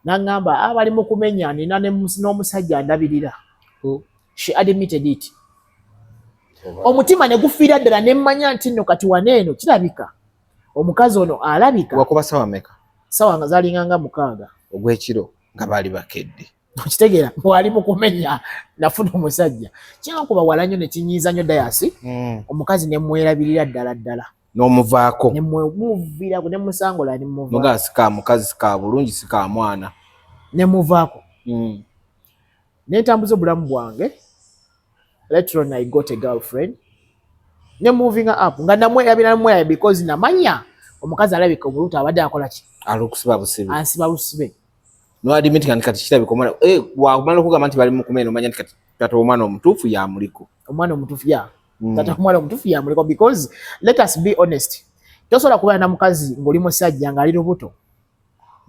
Nangamba abali mu kumenya nina n'omusajja ndabirira. She admitted it. Omutima ne gufiira ddala ne mmanya nti nno kati waneeno kirabika. Omukazi ono alabika. Wakuba sawa meka? Sawa nga zaalinganga 6. Ogw'ekiro nga baali bakedde. Okitegeera bwali mu kumenya nafuna omusajja. Kyankuba wala nnyo ne kinyiiza nnyo dayasi. Omukazi ne mwerabirira ddala. N'omuvaako. Ne muviirako ne musangola ne muvaako. Muga sika mukazi sika bulungi sika mwana. Ne muvaako. Ne ntambuza obulamu bwange. Later on I got a girlfriend. Ne moving up nga namwerabira because namanya omukazi alabika obuluta abadde akola ki? Alukusiba busibe. Ansiba busibe. No admit kati kirabika omwana wamala okugamba nti bali mu kumenya omanya nti kati tata omwana omutuufu ya muliko. Omwana omutuufu ya. Tata omwana omutuufu ya muliko because let us be honest. Tosobola kubeera na mukazi ng'oli musajja ng'ali lubuto.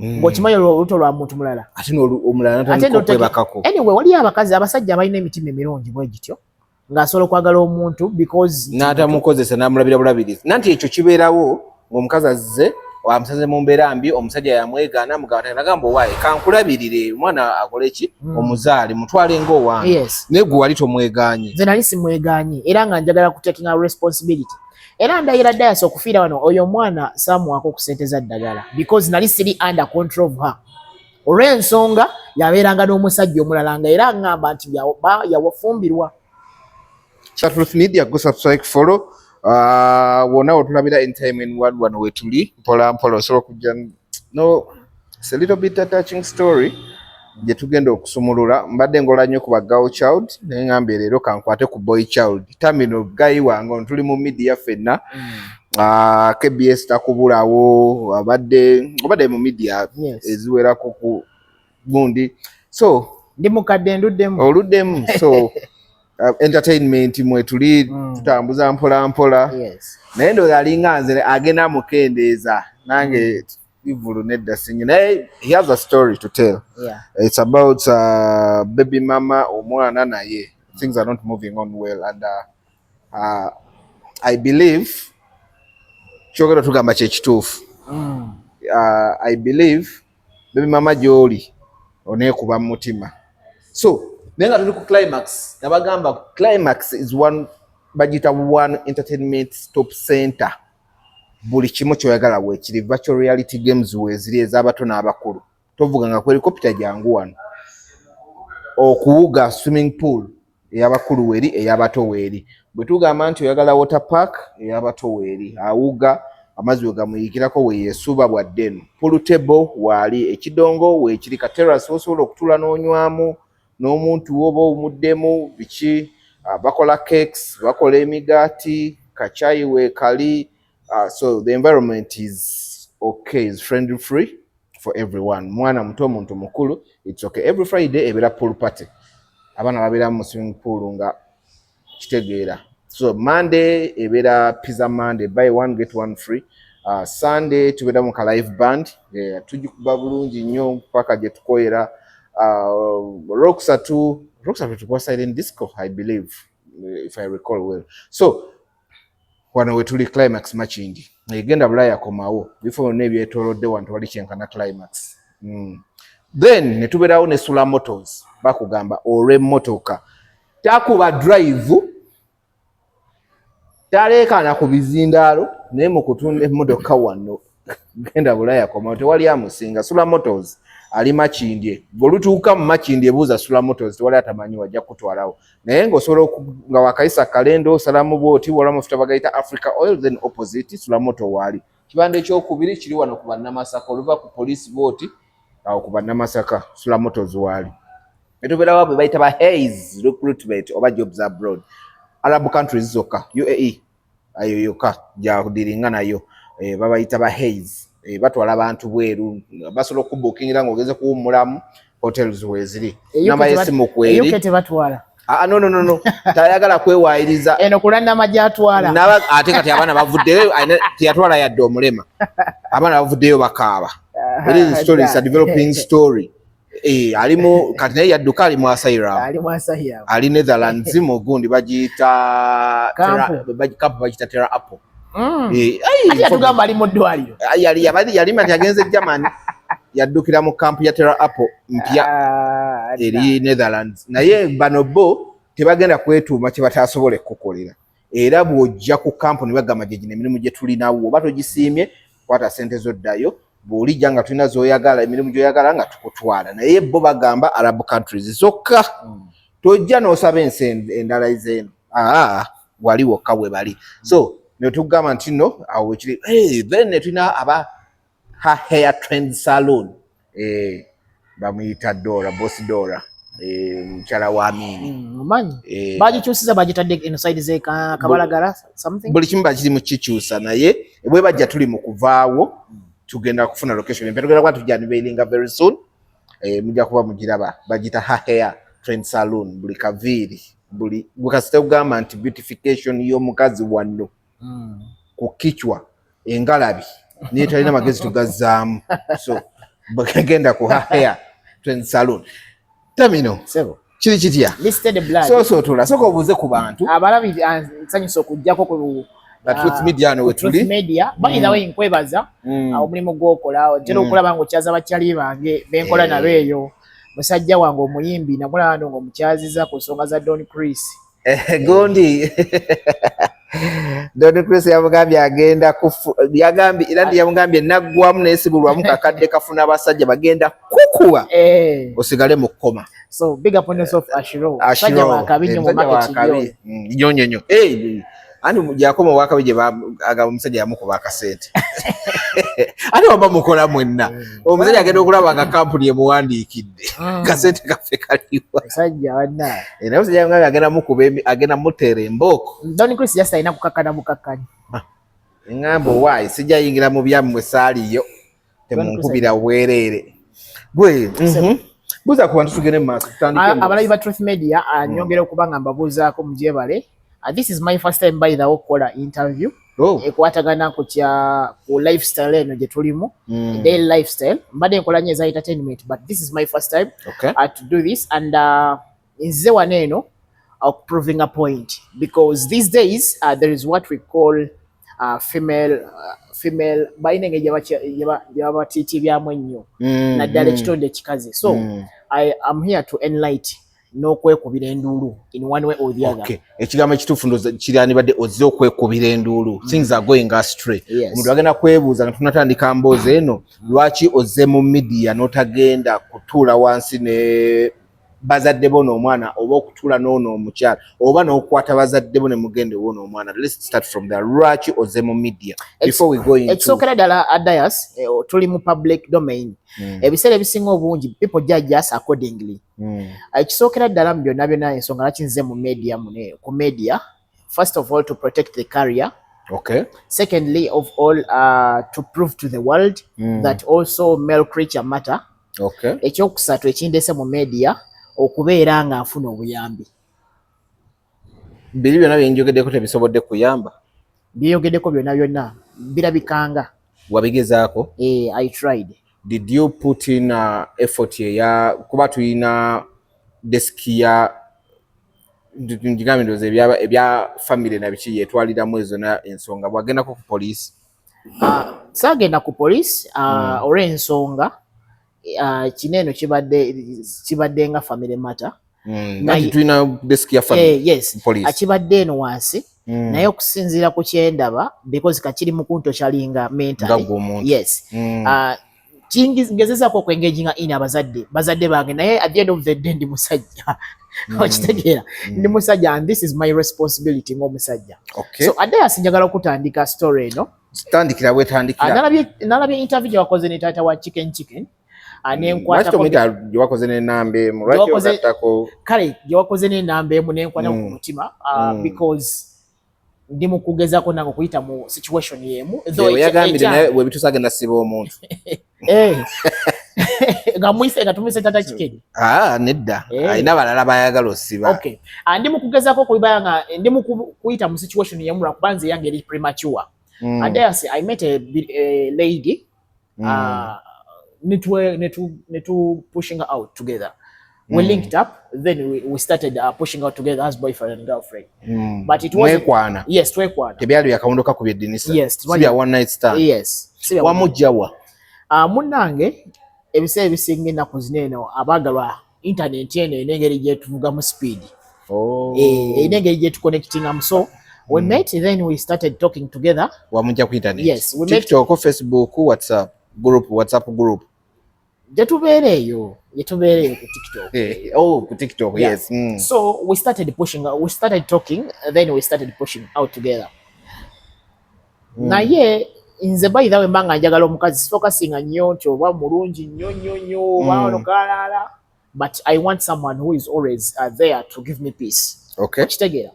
Ng'okimanyi olubuto lwa muntu mulala. Ate n'omulala natandika okwebakako. Anyway, waliyo abasajja abalina emitima emirungi bwe gityo ng'asobola okwagala omuntu because n'atamukozesa n'amulabira bulabirizi. Nanti ekyo kibeerawo ng'omukazi azze wamusaze mu mbeera mbi omusajja yamwegaana mugamba nagamba owaaye kankulabirire omwana akole ki omuzaale mutwale ng'owange. Yes. Naye gwe wali tomwegaanye. Nze nali simwegaanye era nga njagala kutaking a responsibility. Era ndayira dayasi okufiira wano oyo mwana saamuwaako ku ssente za ddagala because nali siri under control of her. Olw'ensonga yabeeranga n'omusajja omulala nga era ngamba nti yawafumbirwa. Truth Media go subscribe follow. Wona otulabira in time in world wano wetuli mpola osobola kujja no it's a little bit a touching story je tugenda okusumulula mbadde ngola nnyo ku ba girl child naye ngambe leero kankwate ku boy child terminal guy wange tuli mu media fenna KBS takubulawo obadde mu media eziwerako ku gundi so ndi mukadde oluddemu so entertainment mwe tuli tutambuza mpola naye ndo alinga nze agenda mukendeeza nange ivulu nedda sinye naye he has a story to tell. It's about baby mama omwana naye things are not moving on well and I believe kyogera tugamba kyekituufu. I believe baby mama gy'oli oneekuba mu mutima so nenga tuli ku Climax nabagamba Climax is one bagita one entertainment stop center buli kimu kyoyagala weekiri virtual reality games weziri ez'abato n'abakulu tovuga nga ku helicopter jangu wano okuwuga swimming pool ey'abakulu weri ey'abato weri bwe tugamba nti oyagala water park ey'abato weri awuga amazzi wegamuyikirako weyesuba bwaddeno pool table wali ekidongo weekiri ka terrace osobola okutula n'onywamu n'omuntu woba omuddemu biki bakola cakes bakola emigaati kachayi weekali so the environment is okay, is friendly free for everyone mwana muto omuntu mukulu it's okay. Every Friday ebera pool party abana babera mu swimming pool nga kitegeera so Monday ebera pizza Monday buy one get one free. Sunday tubera mu ka live band tujikuba bulungi nnyo paka je tukoera Roxa to silent disco I believe if I recall well so wano wetuli Climax Machindi egenda bulaya komawo before nebyetolodde wantu wali kyenkana Climax then netuberawo ne Sula Motors bakugamba ore motoka takuba drive talekana ku bizindaalo naye mu kutunda emmotoka wano genda bulaya komawo tewali amusinga Sula Motors ali Makindye bolutuuka mu Makindye buuza Sula Motors tewali atamanyi wajja kutwalawo naye ng'osobola nga wakayisa kalendo salamu bwoti wala mafuta bagayita Africa Oil then opposite Sula Moto wali kibande ekyokubiri kiri wano ku bannamasaka oluva ku police bwoti awo ku bannamasaka Sula Motors wali etubera wabwe bayita ba Hayes recruitment oba jobs abroad Arab countries zokka UAE ayo yoka jakudiringa nayo babayita ba Hayes batwala abantu bweru basobola okubookingira ng'ogeze kuwummulamu hotels weziri namba yesimu kweri eyo kete batwala no tayagala kwewaayiriza eno kulanda majja atwala ate kati abaana bavuddeyo teyatwala yadde omulema abaana bavuddeyo bakaaba it is a story, it's a developing story alimu kati naye yadduka ali mu asylum ali Netherlands mu gundi bagiyita kampu bagiyita Terra Apple ati yatugamba ali mu ddwaliro yali nti agenze Germany yaddukira mu kampu ya Terra Apple mpya eri Netherlands naye bano bo tebagenda kwetuuma kye bataasobole kukolera era bw'ojja ku kampu ne bagamba gye gino emirimu gye tulinawo oba togisiimye kwata sente zoddayo bw'olijja nga tulina z'oyagala emirimu gy'oyagala nga tukutwala naye bo bagamba Arab countries zokka tojja n'osaba ensi endala ezeeno wali wokka bwe bali so ne tugamba nti no awo wekiri then ne tulina aba hair trend salon bamuyita Dora boss Dora mchala wa Amini manyi bagikyusiza bagitadde inside ze kabalagala something buli kimu bakiri mu kikyusa naye bwe bajja tuli mu kuvaawo tugenda kufuna location empya tugenda kwa tujjani beilinga very soon mujja kuba mugiraba bagita hair trend salon buli kaviri buli bukasite kugamba nti beautification y'omukazi wano ku kichwa engalabi niye talina magezi tugazaamu so bagenda ku hair trend salon tamino sebo kiri kitya listed blood so tula soko obuze ku bantu abalabi nsanyusa okujjako ku Truth Media no wetuli Truth Media by the way nkwebaza omulimu gwokola ojero okulaba ngo kyaza bakyali bange benkola nabeeyo musajja wange omuyimbi namulaba ngo mukyaziza ku nsonga za Don Chris gondi Don Chris yamugambye agenda yagambye era ndi yamugambye naggwamu nesibulwamu kakadde kafuna abasajja bagenda kukuwa osigale mu kkoma so big up on yourself Ashiro sajja wakabinyo mu market nyonyonyo ani mujakoma wakabe aga omusajja yamukuba akasente ani wamba mukola mwenna omusajja agenda okulaba nga kampuni emuwandiikidde kasente kaffe kaliwa sajja wadda era omusajja nga agenda mukuba agenda muteera embooko Don Chris yasa ina kukakana mukakanya ngambo wayi sijja yingira mu byammwe saaliyo temunkubira bwereere bwe buza ku bantu tugende mu maaso tutandike abalabi ba Truth Media nyongera okubanga mbabuuzaako mugyebale. This is my first time by the Okola interview. Ekwatagana ku lifestyle eno gye tulimu daily lifestyle mbadde nkola nnyo eza entertainment but this is my first time to do this and nze wano eno proving a point because these days there is what we call female bayinenge gyebabatiti byamu ennyo naddala ekitonde ekikazi so I am here to enlighten n'okwekubira enduulu in one way or the other. Ekigambo ekituufu ndoza kiryanibadde ozze okwekubira enduulu things are going astray omuntu agenda kwebuuza nga tunatandika mboozi eno lwaki ozze mu media n'otagenda kutuula wansi ne bazadde bo n'omwana oba okutuula n'ono omukyala oba n'okukwata bazadde bo ne mugende wo n'omwana. Let's start from there. Lwaki ozze mu media before we go into ekisookera ddala Adayas tuli mu public domain ebiseera ebisinga obungi people judge us accordingly ekisookera ddala mu byonna byonna ensonga lwaki nze mu media ku media first of all to protect the career secondly of all to prove to the world that also male creature matter ekyokusatu ekindese mu media okubeera nga afuna obuyambi biri byonna byenjogeddeko tebisobodde kuyamba byeyogeddeko byonna byonna birabikanga wabigezaako I tried. Did you put in effort ya kuba tulina desk ya njigamiro ebya family na biki yetwaliramu ezo na ensonga bwagenda ku police sagenda ku police olw'ensonga kineno kibadde nga family matter nati tulina desk ya family yes akibadde eno wansi naye okusinziira ku kyendaba because kakiri mu kuntokyalinga mentally yes kingezezaako okwengeginga in bazadde bange naye at the end of the day ndi musajja okitegeera ndi musajja and this is my responsibility ng'omusajja so Adayas njagala okutandika story eno tandikira bwetandikira nalabye interview gye wakoze ne taata wa chicken gye wakoze n'ennamba emu lwaki ogattako kale gye wakoze n'ennamba emu nenkwata ku mutima because ndi mu kugezaako nange okuyita mu situation y'emu yagambire naye webituusa agenda siba omuntu nga tumuyise tata Chicken nedda alina balala bayagala osiba ndi mu kugezaako okubaya nga ndi mu kuyita mu situation y'emu lwakuba nze yange eri premature Adayas I met a lady netu pushing her out together. We linked up, then we started pushing out together as boyfriend and girlfriend. But it was yes, twekwana. Tebyali yakaondoka ku byedinisa. Yes, sibya one night stand. Yes. Wamujjawa. Munange ebiseera ebisinga ennaku zino eno abaagalwa internet eno enengeri gyetuvugamu speed enengeri gyetuconnectingamu. So we met, then we started talking together. Wamujja ku internet? Yes, we TikTok, met. Facebook, WhatsApp group. Yetubeereeyo ku TikTok. Ku TikTok, yeah. Yes. So we started talking, then we started pushing out together. Naye nze by the way mbanga njagala omukazi focusinga nnyo nti oba mulungi nnyo oba olukalala, but I want someone who is always there to give me peace. Okay. Kitegeera.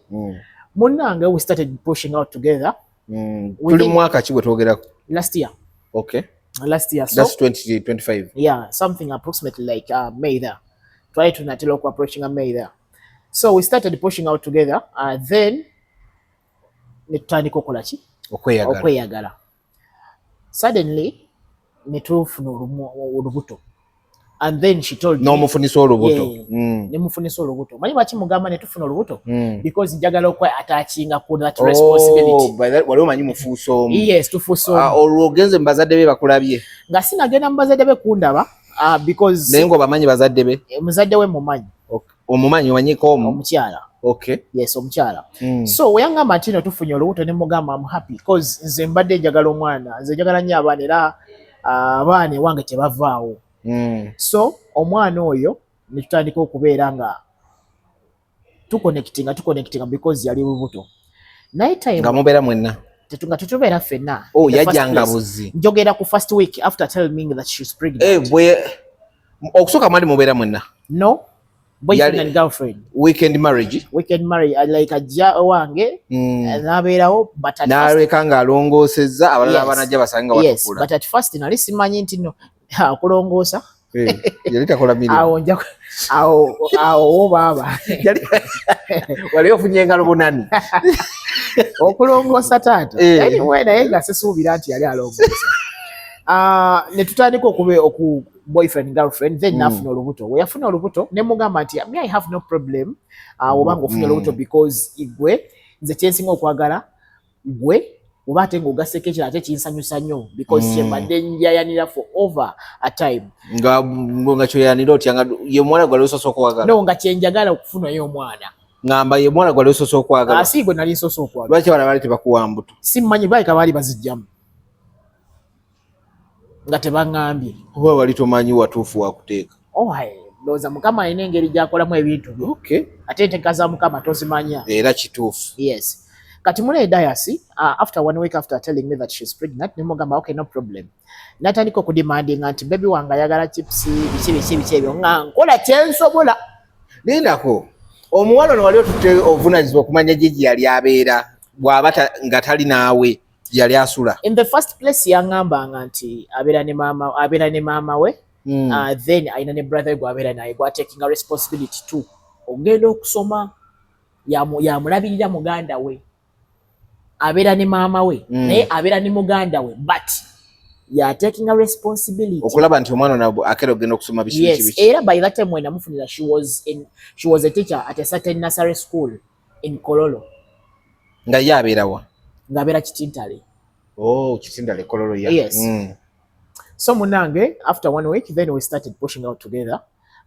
Munnange we started pushing out together. Tuli mwaka ki bwe twogerako? Last year. Okay. Last year. So that's 2025. Yeah, something approximately like May there. Try to not look approaching a May there. So we started pushing out together. Then netutandika okola ki? Okweyagala. Suddenly netufuna olubuto. And then she told me n'omufunisa olubuto. Nemufunisa olubuto. Manyi lwaki mugamba netufuna olubuto? Because njagala okwa attaching ku that responsibility. By that wali omanyi mufuuso omu. Yes, tufuuso omu. Olwo ogenze mu bazadde be bakulabye? Nga sinagenda mu bazadde be kundaba because naye ng'obamanyi bazadde be? Muzadde we mumanyi. Omumanyi omanyiko omu? Omukyala. Okay. Yes, omukyala. So we yangamba nti no tufunye olubuto ne mugamba I'm happy because nze mbadde njagala omwana, nze njagala nnyo abaana era abaana ewange tebavaawo. So omwana oyo netutandika okubeera nga tuconnectinga because yali lubuto. Naye time nga mubeera mwenna nga tutubeera ffenna. Yajjanga buzi. Njogera ku first week after telling me that she's pregnant. Okusooka mwali mubeera mwenna? No. Boyfriend and girlfriend. Weekend marriage, like ajja owange nabeerawo but at n'aleka ng'alongoosezza abalala abanajja basanga batukula. Yes, but at first nali simanyi nti no kulongoosa. Yali takola mirimu. Awo baba. Wali ofunye engalo bunani. Okulongoosa taata. Anyway, naye nga sisuubira nti yali alongoosa. Netutandika oku boyfriend girlfriend, then nafuna olubuto. We yafuna olubuto ne mugamba nti I have no problem obanga ofuna olubuto because igwe nze kyensinga okwagala gwe oba ate ng'ogaseko ekirala ate kinsanyusa nnyo because kyembadde njayanira for over a time. Nga kyoyanira otya ye mwana gwali osooka okwagala? No, nga kyenjagala okufunayo omwana. Ngamba ye mwana gwali osooka okwagala? Si gwe nali nsooka okwagala. Lwaki abana baali tebakuwa mbuto? Simmanyi baleka baali bazijjamu nga tebaŋŋambye. Oba wali tomanyi watuufu wakuteeka? Ndowooza Mukama alina engeri gy'akolamu ebintu bye. Okay. Ate enteeka za Mukama tozimanya. Era kituufu. Yes. Kati mune Dayasi, after 1 week after telling me that she's pregnant, nimugamba okay, no problem. Natandika okudemandinga nti baby wange ayagala chips biki ebyo nga nkola kyensobola. Nendako omuwala ono wali otutte ovunaanyizibwa okumanya gye yali abeera bw'aba nga tali naawe yali asula? In the first place yangambanga nti abeera ne maama we, then ayina ne brother gwe abeera naye gwa taking a responsibility too. Ogenda okusoma yamulabirira muganda we. Abeera ne maama we, naye abeera ne muganda we, but ya taking a responsibility. Okulaba nti omwana ono akera ogenda okusoma biki. Yes, era by that time when namufunira she was a teacher at a certain nursery school in Kololo. Nga ye abeera wa? Nga abeera Kitintale. Kitintale Kololo ya. Yes. So munange after 1 week then we started pushing out together.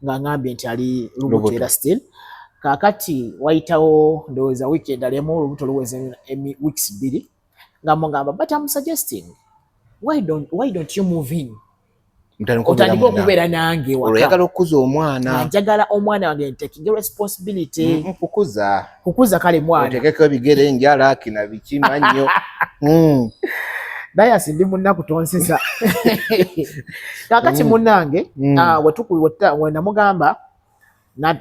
Nga ngambye nti ali lubuto era still. Kakati waitawo ndowooza weekend alemu olubuto luweze weeks 2 nga mugamba but I'm suggesting why don't you move in? Otandika okubeera nange waka. Oyagala okukuza omwana. Njagala omwana wange taking responsibility. Kukuza kale mwana. Otegeka ebigere njala kina biki mannyo. Dayasi ndi munnaku tonsisa. Kakati munnange wenamugamba not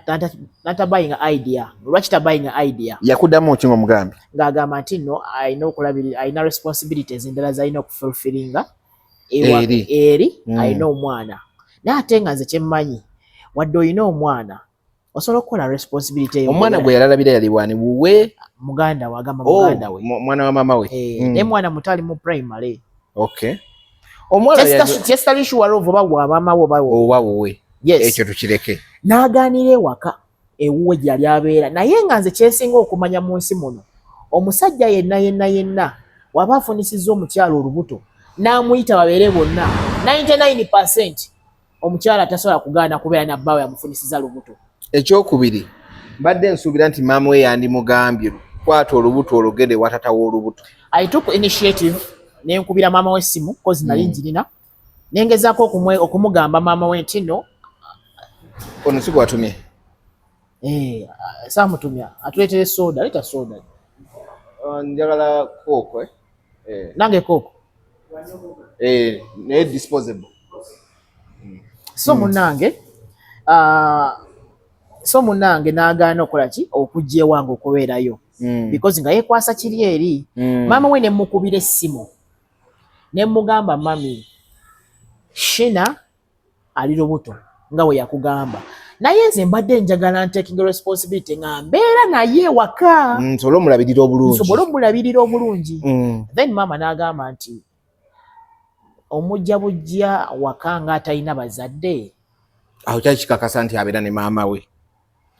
buying an idea. Lwaki buying an idea? Yakuddamu ki ng'omugambi? Ng'agamba nti no, ayina okulabirira, ayina responsibilities endala z'alina okufulfillinga eri ayina omwana. Naye ate nga nze kyemmanyi wadde oyina omwana osobola okukola responsibility eyo. Omwana gwe yalalabira yali wani wuwe? Muganda we, agamba muganda we. Mwana wa mama we. Ne mwana mutali mu primary. Okay. Omwana kyesitali sure of oba wa mama we oba wuwe. Yes. Ekyo tukireke. N'agaanira ewaka ewuwe gyali abeera naye nga nze kyesinga okumanya mu nsi muno omusajja yenna waba afunisizza omukyalo olubuto n'amuyita babeere bonna 99% omukyala tasobola kugaana kubeera nabbaawe yamufunisiza lubuto. Ekyokubiri mbadde nsuubira nti maama we yandimugambye kwata olubuto olugende watatawo olubuto. I took initiative nenkubira maama we essimu kozi nali njirina nengezaako okumugamba maama we nti no ono si gwatumye saamutumya atuleetere soda leeta soda njagala kooko nange kooko naye disposable. So munnange n'agaana okukola ki okujja ewange okubeerayo because nga yeekwasa kiri eri. Maama we ne mukubira essimu ne mugamba mami Shina ali lubuto nga we yakugamba naye nze mbadde njagala taking responsibility nga mbeera naye waka nsobole omulabirira obulungi. Then maama n'agamba nti omujja bujja waka nga atalina bazadde. Aho kyali kikakasa nti abeera ne maama we.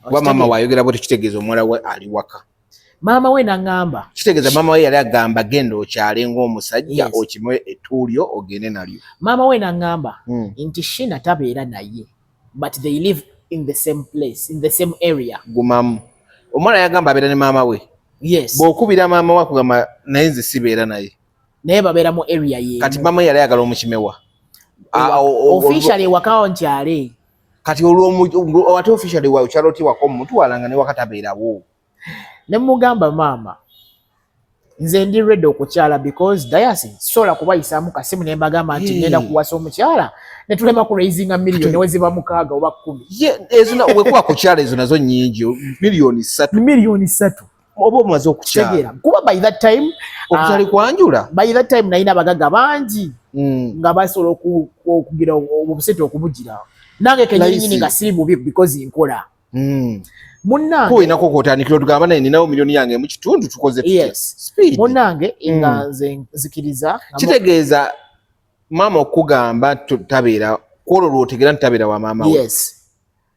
Kuba maama we ayogera bwe tekitegeeza omuwala we ali waka. Maama we n'aŋŋamba kitegeeza maama we yali agamba genda okyale ng'omusajja okimuwe ettuulyo ogende nalyo. Maama we n'aŋŋamba nti Shina tabeera naye but they live in the same place in the same area. Gumamu omwana yagamba abeera ne maama we. Yes. Bw'okubira maama we akugamba naye nze sibeera naye. Naye babeera mu area ye. Kati maama we yali ayagala omukimewa. Officially wakawo nkyale. Kati ate officially wa Charlotte wako mutwalanga ne wakatabeerawo. Ne mugamba maama nze ndi ready okukyala because diocese sola kubayisaamu kasimu ne mbagamba nti ngenda kuwasa omukyala ne tulema ku raisinga million we ziba 6 oba 10. Ezo we kuba kukyala ezo nazo nyingi million 3 oba omaze okukyala. Kuba by that time okukyali kwanjula by that time nalina abagaga bangi nga basobola okugira obusente okubugira nange kenyini nga siri bubi because nkola. Munnange kuinako kotandikira tugamba naye ninawo milioni yange mu kitundu tukoze speed. Munnange nga nze nzikiriza kitegeeza maama okugamba tabeera kwolwo lwotegera ntabeera wa maama we.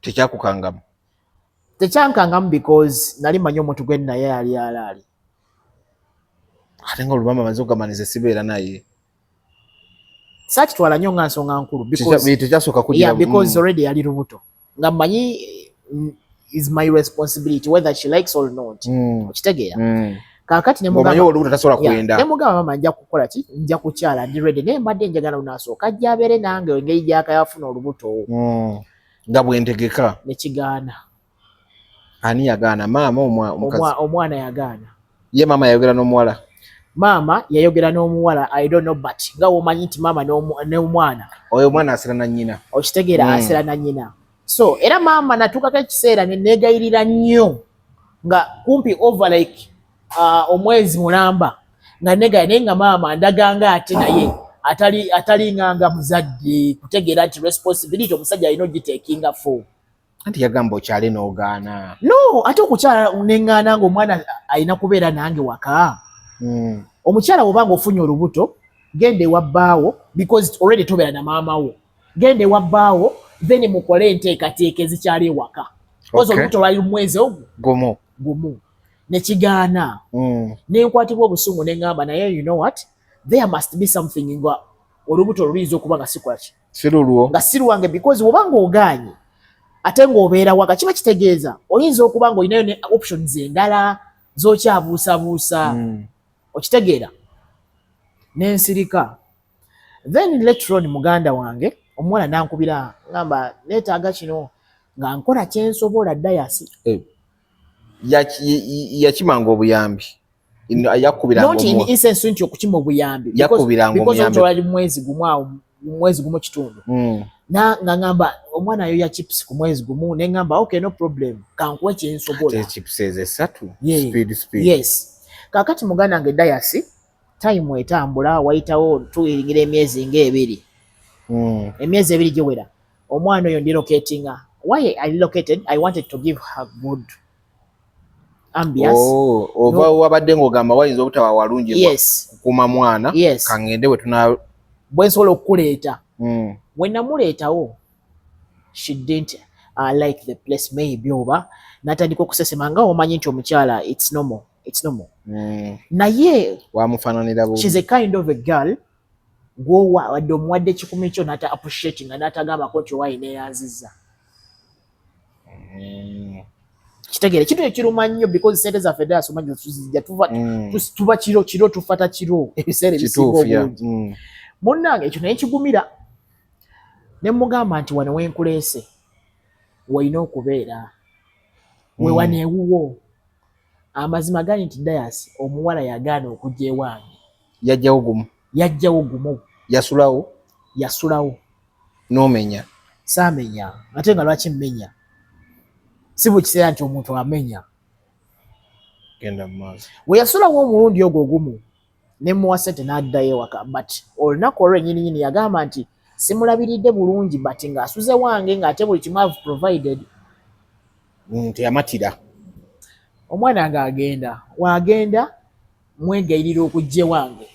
Tekyakukangamu. Tekyankangamu because nali manyi omuntu gwe naye yali alaali. Ate nga olubamba amaze okugamba nze sibeera naye. Sakitwala nnyo nga nsonga nkulu tekyasooka kugira because already yali lubuto nga mmanyi is my responsibility whether she likes or not. Okitegeera. Kaakati ne mugamba mama nja kukola ki nja kukyala ndi ready naye mbadde njagala unaasooka ajja abeere nange engeri gy'akayafuna olubuto nga bwentegeka. Ne kigaana. Ani yagaana? Maama omwana yagaana. Ye maama yayogera n'omuwala. Maama yayogera n'omuwala I don't know but nga womanyi nti maama n'omwana oyo omwana asera na nnyina. Okitegeera asera na nnyina. So era maama natuukako ekiseera neneegayirira nnyo nga kumpi over like omwezi mulamba nga negaya naye nga maama ndaganga ate naye atalinganga muzadde kutegeera nti responsibility omusajja alina ogiteekinga fo. Anti yagamba okyale n'ogaana. No ate okukyala neŋŋaana nga omwana alina kubeera nange waka. Omukyala bw'obanga ofunye olubuto genda ewa bbaawo because already tobeera na maama wo. Genda ewa bbaawo then mukole enteekateeka ezikyali ewaka. Kozi olubuto lwali mwezi ogwo gumu. Ne kigaana. Nenkwatibwa obusungu neŋŋamba naye you know what there must be something nga olubuto luyinza okuba nga sikola ki. Nga si lwange because bw'obanga ogaanye ate ng'obeera waka kiba kitegeeza oyinza okuba nga olinayo ne options endala z'okyabuusabuusa. Okitegeera. Nensirika. Then later on muganda wange omuwala nankubira ngamba neetaaga kino nga nkola kyensobola dayasi. Yakimanga obuyambi. Yakubiranga not in instance nti okukima obuyambi. Yakubiranga obuyambi. Because olali mwezi gumu awo mwezi gumu kitundu. Na ngamba omwana ayo ya chips ku mwezi gumu ne ngamba okay no problem kankuwe kyensobola. Chips ezesatu. Speed. Yes. Kakati muganda wange dayasi time etambula wayitawo tuyingira emyezi ng'ebiri. Emyezi 2 giwera omwana oyo ndilocatinga. Why I relocated I wanted to give her good ambience. Oba wabadde ng'ogamba wayinza obutawa walungi kukuma mwana kangende we tuna bwensobola okuleeta. When namuleetawo she didn't like the place maybe oba natandika okusesema nga omanyi nti omukyala it's normal. Naye wamufaananira bubi. She's a kind of a girl gwowa wadde omuwadde 10 kyo n'ata appreciating n'atagambako nti owaayi neeyanzizza. Kitegeere kintu ekiruma nnyo because sente zaffe ddala somanyi tuzijja tuba kiro tufata kiro ebiseera ebisinga obungi. Munnange ekyo naye kigumira ne mugamba nti wano wenkuleese walina okubeera wewaneewuwo. Amazima gali nti Dias omuwala yagaana okujja ewange. Yajjawo gumu. Yasulawo. N'omenya. Saamenya. Ate nga lwaki mmenya? Si bwe kiseera nti omuntu amenya. Genda mu maaso. Bwe yasulawo omulundi ogwo ogumu ne muwa ssente n'addayo ewaka but olunaku olwo ennyini yagamba nti simulabiridde bulungi but ng'asuze wange ng'ate buli kimu have provided. Teyamatira. Omwana ng'agenda wagenda mwegayirira okujja wange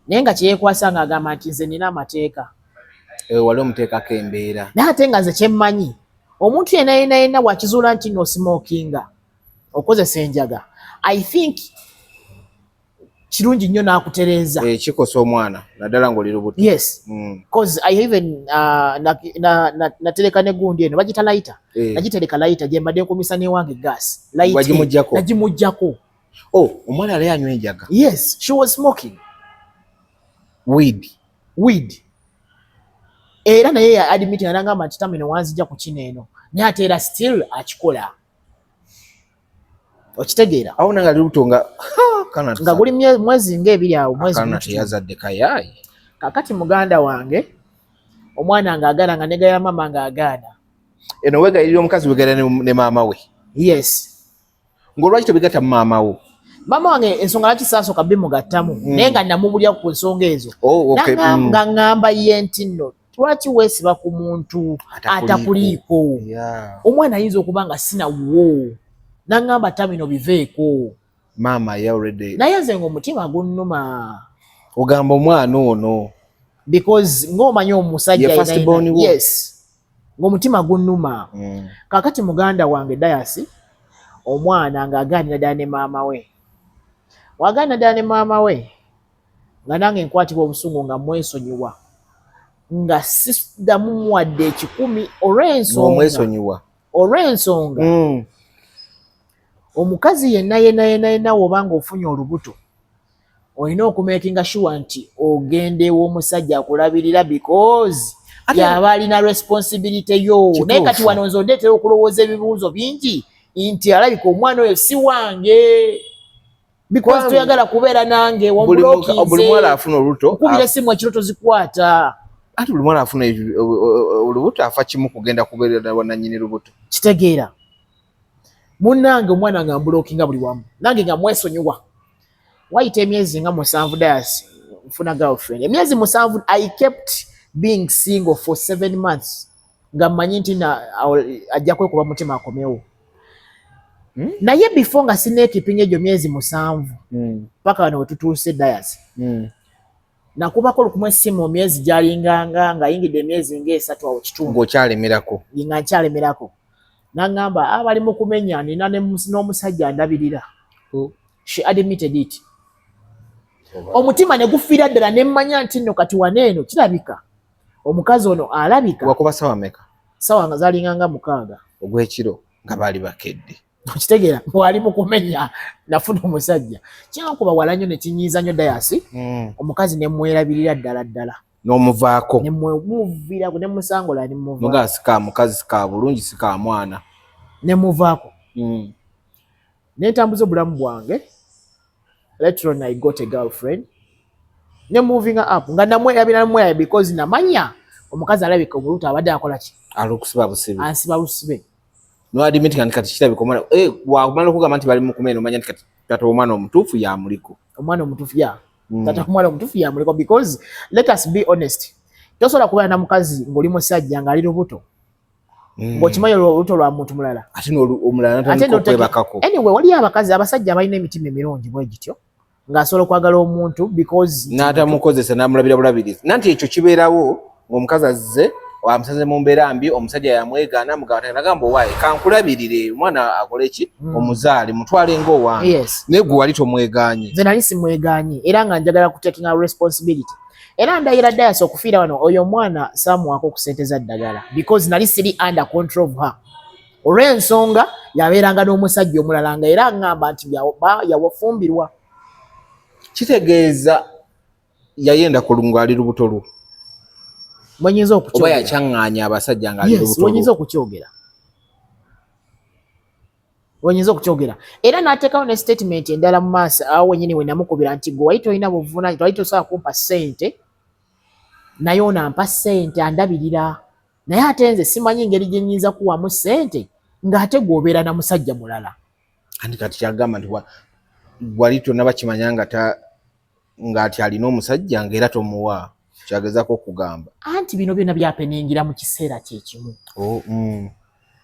naye nga kyeyeekwasa ng'agamba nti nze nina amateeka. Wali omuteekako embeera. Naye ate nga nze kyemmanyi omuntu yenna bw'akizuula nti no smokinga okozesa enjaga I think kirungi nnyo n'akutereeza. Kikosa omwana naddala ng'oli lubuto. Yes. Cause I even natereka ne gundi eno bagita lighter. Nagitereka lighter gye mbadde nkumisa n'ewange gas. Nagimuggyako. Omwana yali anywa enjaga. Yes, she was smoking. Weed. Era naye ya admit n'agamba nti tamino wanzijja ku kino eno. Naye ate era still akikola. Okitegeera? Awo nanga lubuto nga guli mwezi ng'ebiri awo mwezi kana teyazadde kayayi. Kakati muganda wange omwana ng'agaana nga negaya mama ng'agaana. Eno wegayirira omukazi wegayirira ne maama we. Yes. Ng'olwaki tobigatta maama wo? Maama wange ensonga lwaki saasooka bimugattamu naye nga namubulya ku nsonga ezo. Nga ngamba ye nti nno lwaki weesiba ku muntu atakuliiko? Omwana ayinza okuba nga sinawwo. Nangamba tamino biveeko. Mama ya already. Naye nze ng'omutima gunnuma. Ogamba omwana ono. Because ng'omanyi omusajja yes. Ng'omutima gunnuma. Kakati muganda wange Dias omwana ng'agaanira ddala ne maama we. Wagaanira ddala ne maama we nga nange nkwatibwa obusungu nga mwesonyiwa. Nga siddamu muwadde 10 olw'ensonga. Omukazi yenna w'obanga ofunye olubuto olina okumakinga sure nti ogenda ew'omusajja akulabirira because yaba alina responsibility yo. Naye kati wano nze ondeetera okulowooza ebibuuzo bingi nti alabika omwana oyo si wange because toyagala kubeera nange wamulookinze. Buli mwana afuna olubuto okubira essimu ekiro tozikwata. Ate buli mwana afuna olubuto afa kimu kugenda kubeera wannannyini lubuto. Kitegeera. Munnange omwana nga mbulookinga buli wamu nange nga mwesonyiwa. Wayita emyezi nga 7 Dias nfuna girlfriend. Emyezi 7 I kept being single for 7 months. Nga mmanyi nti ajja kwekuba mutima akomewo. Naye before nga sineekipinga egyo myezi 7 paka wano wetutuuse Dias. Nakubako lukumu essimu myezi gyalinganga nga yingidde emyezi nga 3 awo kitundu. Ng'okyalemerako. Nga nkyalemerako. Nangamba abali mu kumenya nina n'omusajja andabirira. She admitted it. Omutima ne gufiira ddala ne mmanya nti nno kati waneeno kirabika omukazi ono alabika. Wakuba sawa meka? Sawa nga zaalinganga 6 ogw'ekiro nga baali bakedde. Okitegeera wali mu kumenya nafuna omusajja. Kyankuba wala nnyo ne kinyiiza nnyo Dias. Omukazi ne mwerabirira ddala. N'omuvaako. Ne muviirako ne musangola ne muvaako. Muga sika mukazi sika bulungi sika mwana. Ne muvaako. Ne ntambuza obulamu bwange. Later on I got a girlfriend. Ne moving up nga namwerabira because namanya omukazi alabika obuluto abadde akola ki? Alukusiba busibe. Ansiba busibe. No admit kati kirabika omwana wamala okugamba nti bali mu kumenya omanya nti kati tata omwana omutuufu yamuliko. Omwana omutuufu ya. Tata omwana omutuufu yamuliko because let us be honest. Tosobola kubeera na mukazi ng'oli musajja ng'ali lubuto. Ng'okimanyi olubuto lwa muntu mulala. Ate omulala natandika okwebakako. Anyway waliyo abasajja abalina emitima emirungi bwe gityo ng'asobola okwagala omuntu because n'atamukozesa n'amulabira bulabirizi. Nanti ekyo kibeerawo ng'omukazi azze wamusaze mu mbeera mbi omusajja yamwegaana mugamba nagamba owaaye kankulabirire omwana akole ki omuzaale mutwale ng'owange. Yes. Naye gwe wali tomwegaanye. Nze nali simwegaanye era nga njagala ku taking responsibility. era ndayira Dias okufiira wano oyo omwana saamuwaako ku ssente za ddagala because nali siri under control of her olw'ensonga yabeeranga n'omusajja omulala nga era ngamba nti yawafumbirwa. Kitegeeza yayenda kulunga ali lubuto lwo mwenyinza okukyogera oba yakyaŋŋaanya abasajja nga ali lubuto lwo. Mwenyinza okukyogera wenyiza okukyogera era n'ateekawo ne statement endala mu maaso awo wenyini we namukubira nti gwe wali tolina buvunaanyizibwa wali tosobola kumpa ssente naye onampa ssente andabirira naye ate nze simanyi ngeri gye nnyinza kuwamu ssente ng'ate gw'obeera na musajja mulala. Anti kati kyagamba nti wali tonnaba kimanya ng'ati alina omusajja ng'era tomuwa kyagezaako okugamba. Anti bino byonna byapeningira mu kiseera kyekimu.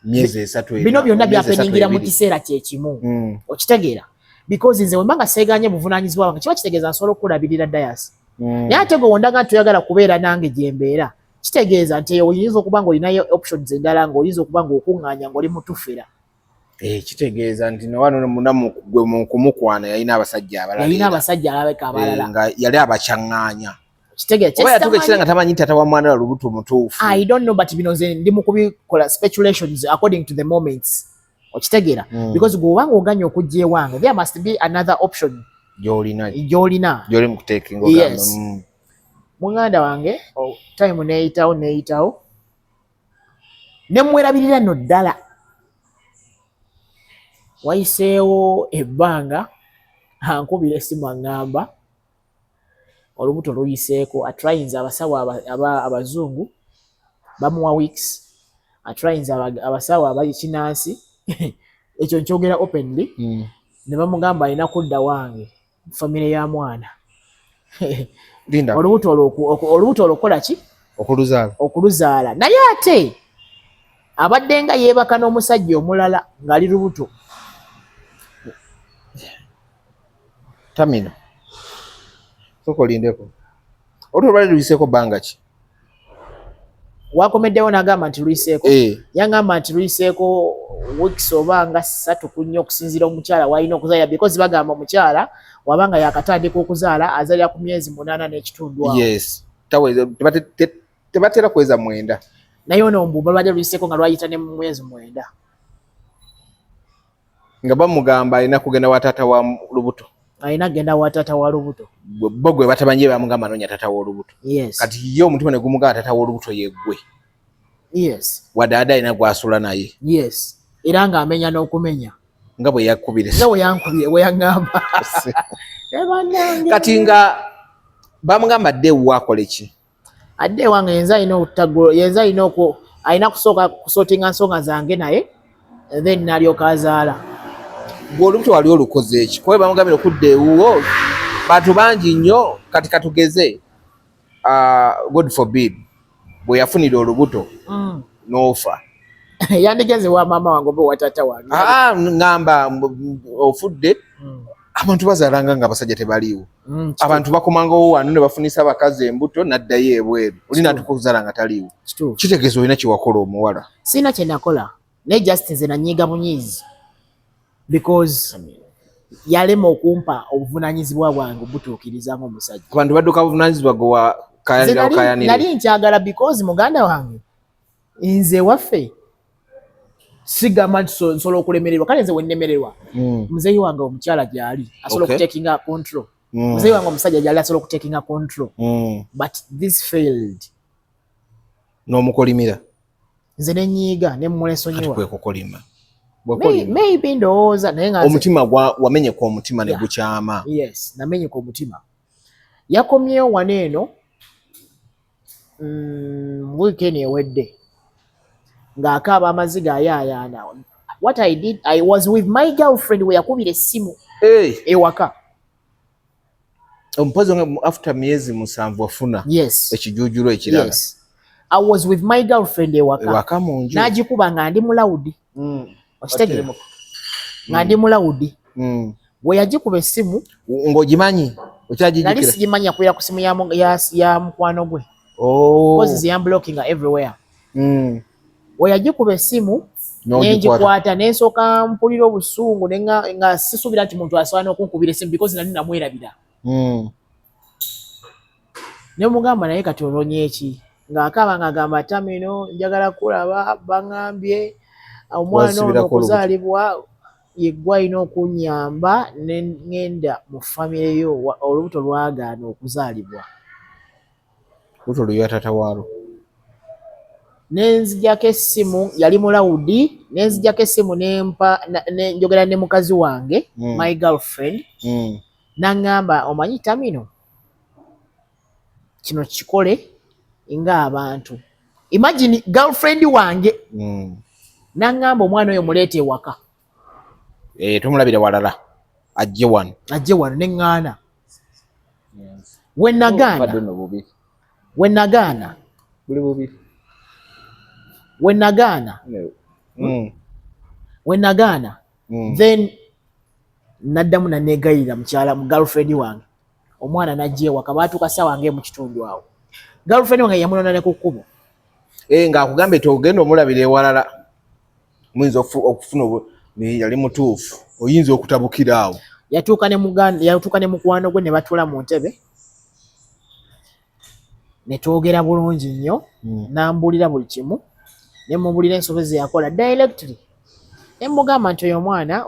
Myezi esatu bino byonna byapeningira mu kiseera kyekimu. Okitegeera because nze wemba nga seeganye buvunaanyizibwa wange kiba kitegeeza nsobola okulabirira Dias. Naye ate gwe wondaga nti oyagala kubeera nange gye mbeera kitegeeza nti oyinza okuba ng'olinayo options endala ng'oyinza okuba ng'okuŋŋaanya ng'oli mutufera. Kitegeeza nti newano gwe mu kumukwana yalina abasajja abalala. Yalina abasajja alabeka abalala. Nga yali abakyaŋŋaanya. Kitegeeza oba yatuuka ekira nga tamanyi tata wa mwana wa lubuto mutuufu. I don't know but bino nze ndi mu kubikola speculations according to the moments. Okitegeera because gwe obanga oganya okujja ewange there must be another option gy'olina gy'oli mu kuteekinga ogamba. Muganda wange time neeyitawo ne mwerabirira nno ddala wayiseewo ebbanga ankubira essimu aŋŋamba olubuto luyiseeko atrayinza abasawo abazungu bamuwa weeks atrayinza abasawo abakinansi ekyo nkyogera openly ne bamugamba alina kudda wange famire ya mwana. Olubuto olukola ki? Okuluzaala. Naye ate abadde nga yeebaka n'omusajja omulala ng'ali lubuto. Tamino sokolindeko olubuto lwali luyiseeko bbanga ki? Wakomeddewo n'agamba nti luyiseeko. Yangamba nti luyiseeko weeks oba nga 3 ku 4 okusinziira omukyala w'alina okuzaalira because bagamba omukyala wabanga yakatandika okuzaala azaalira ku myezi 8 n'ekitundu awo. Yes. Tebatera kweza 9. Naye ono mbu balwadde luyiseeko nga lwayita ne mu mwezi 9. Nga bamugamba alina kugenda wa taata wa lubuto. Alina genda wa taata wa lubuto. Bo gwe batamanyi bamugamba noonya taata wa lubuto. Yes. Kati ye omutima ne gumugamba taata wa lubuto ye ggwe. Yes. Wadaada alina gw'asula naye. Yes. Era ng'amenya n'okumenya. Nga bwe yakubire. Nga bwe yankubire bwe yaŋŋamba. Kati nga bamugamba adde ewa akole ki? Adde ewange yenza alina kusooka kusootinga nsonga zange naye then n'alyoka azaala. Gwe olubuto wali olukoze eki? Kuba bamugambira okudda ewuwo bantu bangi nnyo kati katugeze God forbid bwe yafunira olubuto n'ofa. Yandigeze wa maama wange oba wa taata wange. Ngamba ofudde abantu bazaalanga nga abasajja tebaliiwo. Abantu bakomangawo wano ne bafunisa abakazi embuto n'addayo ebweru. Oli n'atuuka okuzaala nga taliiwo. Kitegeeza olina kye wakola omuwala. Sina kye nakola naye just nze nanyiiga bunyiizi because yalema okumpa obuvunaanyizibwa bwange butuukiriza ng'omusajja. Abantu badduka buvunaanyizibwa gwe kayanira. Nali nkyagala because muganda wange nze waffe sigamba nti nsobola okulemererwa kale nze wennemererwa muzeeyi wange omukyala gy'ali asobola okutekinga control. Muzeeyi wange omusajja gy'ali asobola okutekinga control. But this failed. N'omukolimira. Nze nenyiiga ne mmulesonyiwa. Kwe kukolima. Maybe ndowooza naye nga omutima wamenyeka omutima ne gukyama. Yes, namenyeka omutima. Yakomyewo wano eno weekend ewedde ng'akaaba amaziga ayaayaana. What I did, I was with my girlfriend we yakubira essimu ewaka. Omupozi after myezi 7 wafuna ekijuujulu ekirala. Yes. I was with my girlfriend ewaka munju. N'agikuba nga ndi mulawudi. Okitegeera nga ndi mulawudi. Bwe yagikuba essimu ng'ogimanyi okyagijjukira. Nali sigimanyi akwera ku ssimu ya mukwano gwe. Because I'm blocking her everywhere. Bwe yagikuba essimu nengikwata nensooka mpulira obusungu nga sisuubira nti muntu asobola n'okunkubira essimu because nali namwerabira. ne mugamba naye kati olonye eki ng'akaaba ng'agamba Tamino njagala kulaba baŋŋambye omwana ono okuzaalibwa yeggwe alina okunyamba ne ŋŋenda mu famire yo olubuto lwagaana okuzaalibwa. Lubuto lwe tata waalo. Nenzijako essimu yali mulawudi, nenzijako essimu njogera ne mukazi wange my girlfriend n'aŋŋamba omanyi Tamino kino kikole ng'abantu. Imagine girlfriend wange n'aŋŋamba omwana oyo muleete ewaka. Tumulabire walala ajje wano ne ŋŋaana. We nagaana then naddamu naneegayirira mukyala mu girlfriend wange omwana najja ewaka baatuuka ssaawa nge mu kitundu awo. Girlfriend wange yamunona ne ku kkubo ng'akugambye togenda omulabira ewalala muyinza okufuna yali mutuufu oyinza okutabukira awo. Yatuuka ne mukwano gwe ne batuula mu ntebe ne twogera bulungi nnyo n'ambulira buli kimu ne mubulira ensobi ze yakola directly. Ne mugamba nti oyo omwana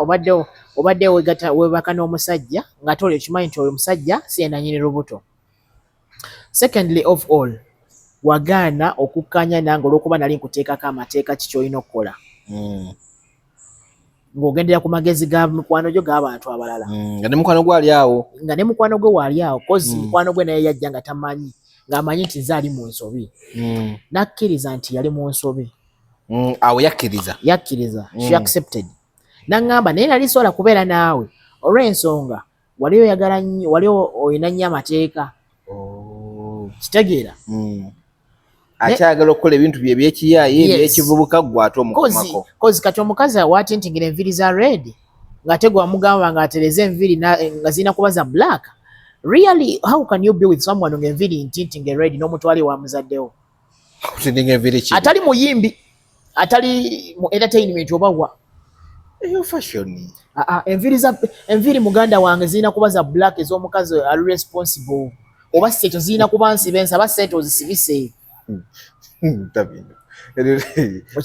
obadde webaka n'omusajja ng'ate olwo ekimanyi nti oyo omusajja si ye nannyini lubuto. Secondly of all wagaana okukkaanya nange olw'okuba nali nkuteekako amateeka ki ky'olina okukola ng'ogendera ku magezi ga mikwano gyo g'abantu abalala. Nga ne mukwano gwe waali awo kozi mukwano gwe naye yajja nga tamanyi ng'amanyi nti nze ali mu nsobi. Nakkiriza nti yali mu nsobi. Awo yakkiriza. She accepted. N'aŋŋamba naye nali sobola kubeera naawe olw'ensonga wali oyina nnyo amateeka. Kitegeera. Akyagala okukola ebintu bye eby'ekiyaaye eby'ekivubuka gwe ate omukomako. Kozi kati omukazi awatintingira enviiri za red ng'ate gwe wamugamba ng'atereza enviiri nga zirina kuba za black. Really, how can you be with someone ng'enviiri ntintinge red n'omutwale wa muzaddewo? Atali muyimbi, atali mu entertainment oba wa. Eyo fashion. Enviiri muganda wange zirina kuba za black ez'omukazi ali responsible. Oba sekyo zirina kuba nsibe nsaba ssente ozisibise.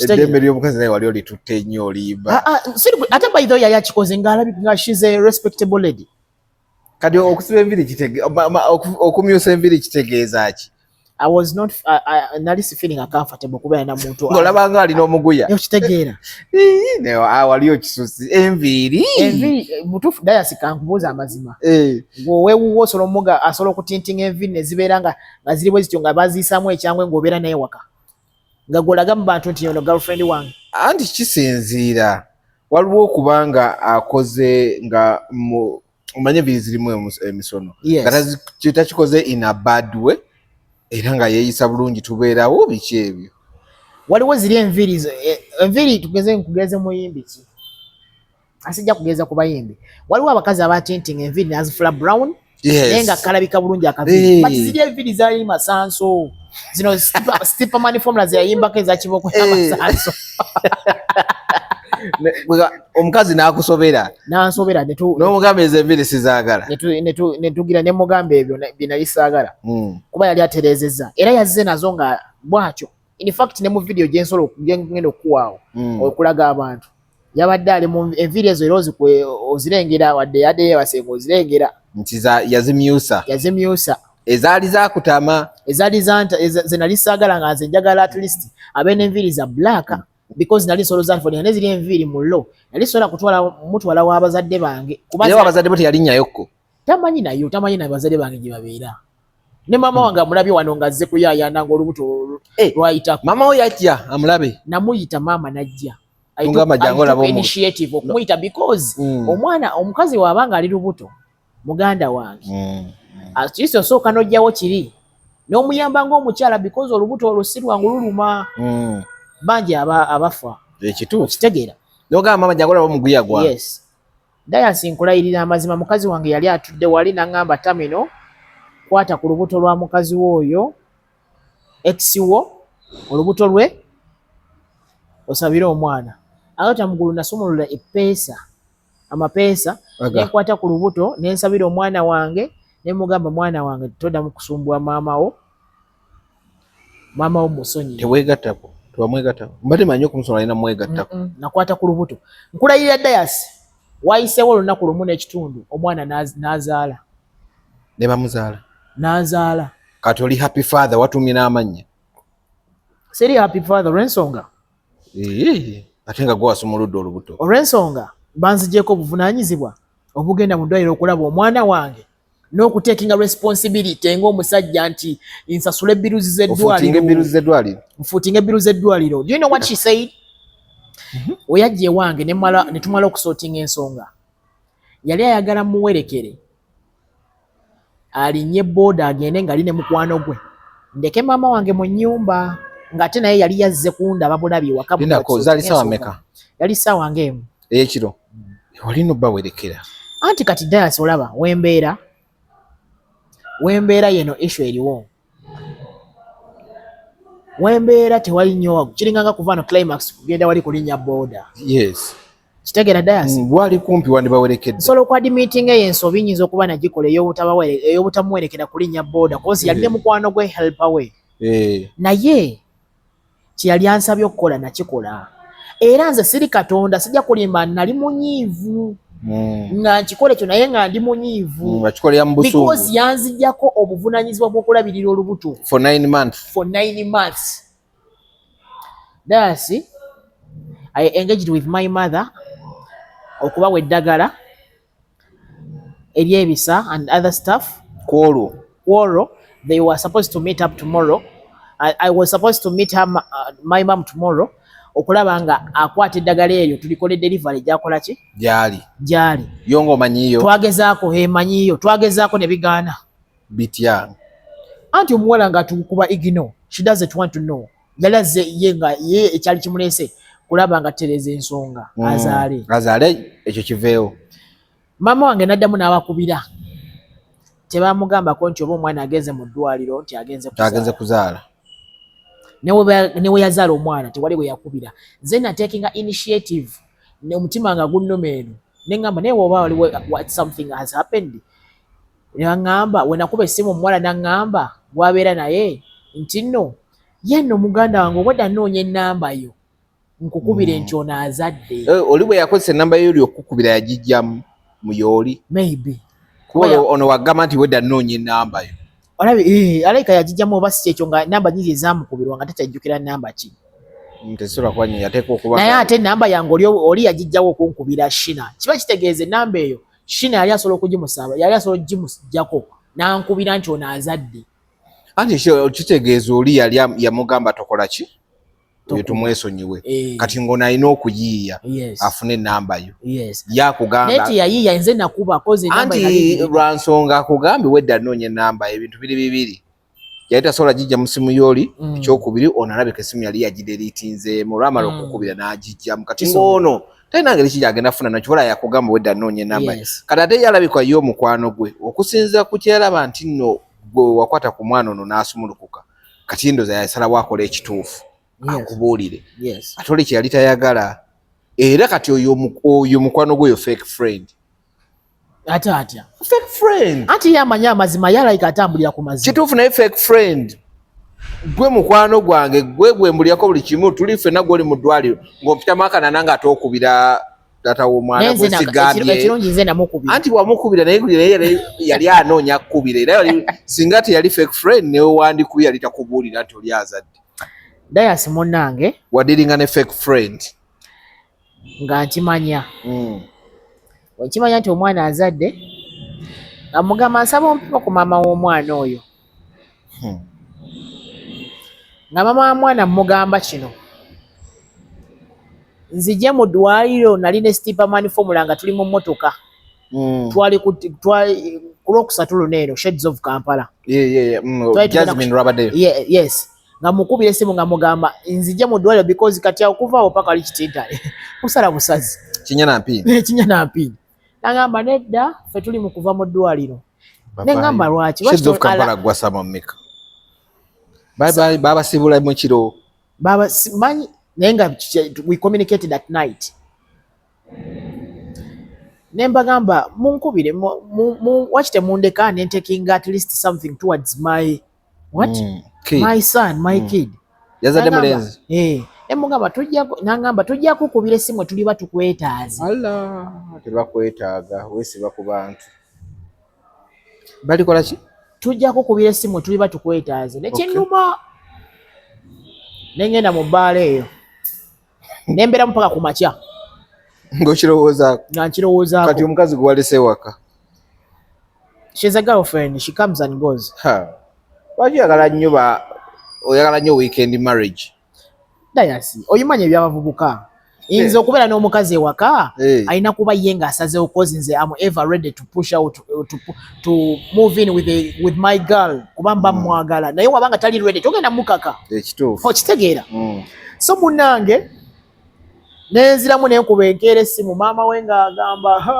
Eddembe ly'omukazi naye wali olitutte nnyo olimba. Ate by the way yali akikoze ng'alabika she's a respectable lady. Kati okusiba enviiri okumyusa enviiri kitegeeza ki? I was not nali si feeling comfortable kubeera na muntu ng'olaba nga alina omuguya. Okitegeera. Wali okisusi enviiri mutuufu Dayasi kankubuuza amazima. Ng'oweewuwo asobola okutintinga enviiri ne zibeera nga ziri bwe zityo nga baziyisaamu ekyangwe ng'obeera naye waka nga gw'olaga mu bantu nti ono girlfriend wange. Anti kisinziira waliwo okubanga akoze nga omanye enviiri zirimu emisono nga takikoze in a bad way era nga yeeyisa bulungi tubeerawo biki ebyo. Waliwo ziri enviiri nkugeze muyimbi ki asijja kugeza ku bayimbi. Waliwo abakazi abatintinga enviiri nazifula brown naye nga kalabika bulungi akaviiri. But ziri enviiri zaali masanso zino Stepperman formula zeyayimbako ezakiboko y'amasanso. Omukazi n'akusobera n'omugamba ezo enviiri sizaagala ne tugira ne mugamba ebyo bye nali saagala kuba yali atereezezza era yazze nazo nga bw'atyo. In fact ne mu video gyengenda okuwaawo okulaga abantu yabadde ali mu enviiri ezo era ozirengera wadde yadde yeebasenga ozirengera nti yazimyusa ezaali zakutama ze nali saagala nga nze njagala at least abe n'enviiri za black because nali solooza nti ne ziri enviiri mu lo nali sobola mutwala w'abazadde bange kuba abazadde bo teyalinnayokko tamanyi nayo bazadde bange gye babeera. Ne maama wange amulabye wano nga azze kuyaayana ng'olubuto lwayitako. Maama we yajja amulabe namuyita maama najja initiative okumuyita because omukazi waabanga ali lubuto muganda wange atleast osooka n'ojjawo kiri n'omuyamba ng'omukyala because olubuto olwo si lwangu luluma bangi abafa. Ekituufu kitegeera n'ogamba maama jangu olaba omuguya gwa. Yes, Dayasi nkulayirira amazima mukazi wange yali atudde wali n'aŋŋamba Tamino kwata ku lubuto lwa mukazi w'oyo ex-wo olubuto lwe osabire omwana agata mugulu nasumulula amapeesa nenkwata ku lubuto nensabira omwana wange ne mugamba mwana wange toddamu kusumbwa maama wo musonyi teweegattako tewamwegattako mbadde manyi okumusonga alina mwegattako nakwata ku lubuto nkulayirira Dayasi wayiseewo olunaku lumu n'ekitundu omwana n'azaala ne bamuzaala n'azaala kati oli happy father watumye n'amannya seri happy father olw'ensonga ate nga gwe wasumuludde olubuto olw'ensonga banzigyeko obuvunaanyizibwa obugenda mu ddwaliro okulaba omwana wange n'okutekinga responsibility ng'omusajja nti nsasula ebbiruzi z'eddwaliro nfuutinga ebbiruzi z'eddwaliro. Do you know what she said? Oyajja ewange ne tumala okusootinga ensonga yali ayagala muwerekere alinnye booda agende nga ali ne mukwano gwe ndeke maama wange mu nnyumba ng'ate naye yali yazze kundaba bulabi waka zaali ssaawa meka? Yali ssaawa ng'emu ey'ekiro olina obbawerekera anti kati Dayasi olaba wembeera yeno issue eriwo wembeera tewali nnyo kiringanga kuva no climax kugenda wali kulinnya booda yes kitegeera Dayasi wali kumpi wandibawerekedde nsobola okwadimitinga ensobi nyinza okuba nagikola ey'obutamuwerekera kulinnya booda kozi yali ne mukwano gwe helpa we naye kyeyali ansabye okukola nakikola era nze siri Katonda sijja kulimba nali munyiivu nga nkikola ekyo naye nga ndi munyiivu because yanzijjako obuvunanyizibwa bw'okulabirira olubuto for 9 months. Dayasi I engaged with my mother okubawa eddagala eryebisa and other stuff kwolwo they were supposed to meet up tomorrow. I was supposed to meet her, my mom tomorrow okulaba nga akwata eddagala eryo tulikola delivery gyakola ki gyali yongo manyiyo twagezaako manyiyo twagezaako ne bigaana bitya anti omuwala nga tukuba igino she doesn't want to know yalaze ye ekyali kimuleese kulaba nga tereza ensonga azaale ekyo kiveewo. Maama wange naddamu n'abakubira tebamugambako nti oba omwana agenze mu ddwaliro nti agenze kuzaala newe yazaala omwana tewali bwe yakubira nze natekinga initiative omutima nga gunnomeeno neŋŋamba naye woba waliwo what something has happened neŋŋamba we nakuba essimu omuwala naŋŋamba gwabeera naye nti nno yenno muganda wange obwedda nnoonya ennamba yo nkukubire nti ono azadde oli bwe yakozesa ennamba yo oli okukubira yagijjamu mu yooli maybe kuba ono wagamba nti wedda nnoonya ennamba yo olabe alaika yagijjamu oba si kyekyo nga namba nyingi ezamukubirwa nga takyajjukira namba ki tesobola kuba yateeka okuba naye ate ennamba yange oli yagijjawo okunkubira Shina kiba kitegeeza ennamba eyo Shina yali asobola okugimusaba yali asobola okugimujjako n'ankubira nti ono azadde anti kitegeeza oli yali yamugamba tokola ki oyo tumwesonyiwe kati ng'ono alina okuyiiya afune ennamba yo yakugamba naye teyayiiya nze nakuba koze anti lwa nsonga akugambye wedda nnoonya ennamba ebintu bibiri yali tasobola gijja mu simu y'oli ekyokubiri ono alabika essimu yali yagideriitinzeemu olwamala okukubira n'agijjamu kati ng'ono talina ngeri ki gyagenda afuna nakibala yakugamba wedda nnoonya ennamba kati ate yalabika ye omukwano gwe okusinziira ku kyalaba nti nno gwe wakwata ku mwana ono n'asumulukuka kati ndoza yasalawo akola ekituufu akubuulire ate oli kyeyali tayagala era kati oyo mukwano gweyo fake friend ate atya fake friend anti yamanya amazima yalayika atambulira ku mazima kituufu naye fake friend gwe mukwano gwange gwe gwembulyako buli kimu tuli ffenna gwoli mu ddwaliro ng'ompitamakana nange ate okubira data w'omwana ekirungi nze namukubira anti wamukubira naye yali anoonya kkubira era singa teyali fake friend newe wandikubira yali takubuulira nti oli azadde. Dayasi munnange wadiringa ne fake friend nga nkimanya nkimanya nti omwana azadde amugamba nsaba ompipa ku maama w'omwana oyo nga maama wa mwana mugamba kino nzije mu ddwaliro nali ne Steeperman formula nga tuli mu mmotoka twali ku lwokusatu luneero Shades of Kampala Jasmine Rabade yes nga mukubira essimu nga mugamba nzije mu ddwaliro because kati akuvaawo paka ali kitintale kusala busazi kinya na mpini nagamba nedda ffe tuli mu kuva mu ddwaliro neŋŋamba lwaki Shades of Kampala gwasama mmeka babasibula mu kiro manyi naye nga we communicated at night nembagamba munkubire wakite mundeka ne taking at least something towards my what kid. My son my kid yazadde mulenzi emugamba nangamba tujja kukubira essimu tuli batukwetaaze alla tebakwetaaga weesiba ku bantu balikola ki tujja kukubira essimu tuli batukwetaaze nekinnuma nengenda mu bbaala eyo nembera mpaka ku makya ng'okirowoozaako nga nkirowoozaako kati omukazi gwe walese ewaka she's a girlfriend she comes and goes lwaki oyagala nnyo weekend marriage dayasi oyimanya ebyabavubuka yinza okubeera n'omukazi ewaka alina kuba ye ng'asazeewo cause nze am ever ready to push out to move in with my girl kuba mba mwagala naye wabanga tali ready togenda mukaka ekituufu okitegeera so munnange nenziramu nenkuba enkeera essimu maama we ng'agamba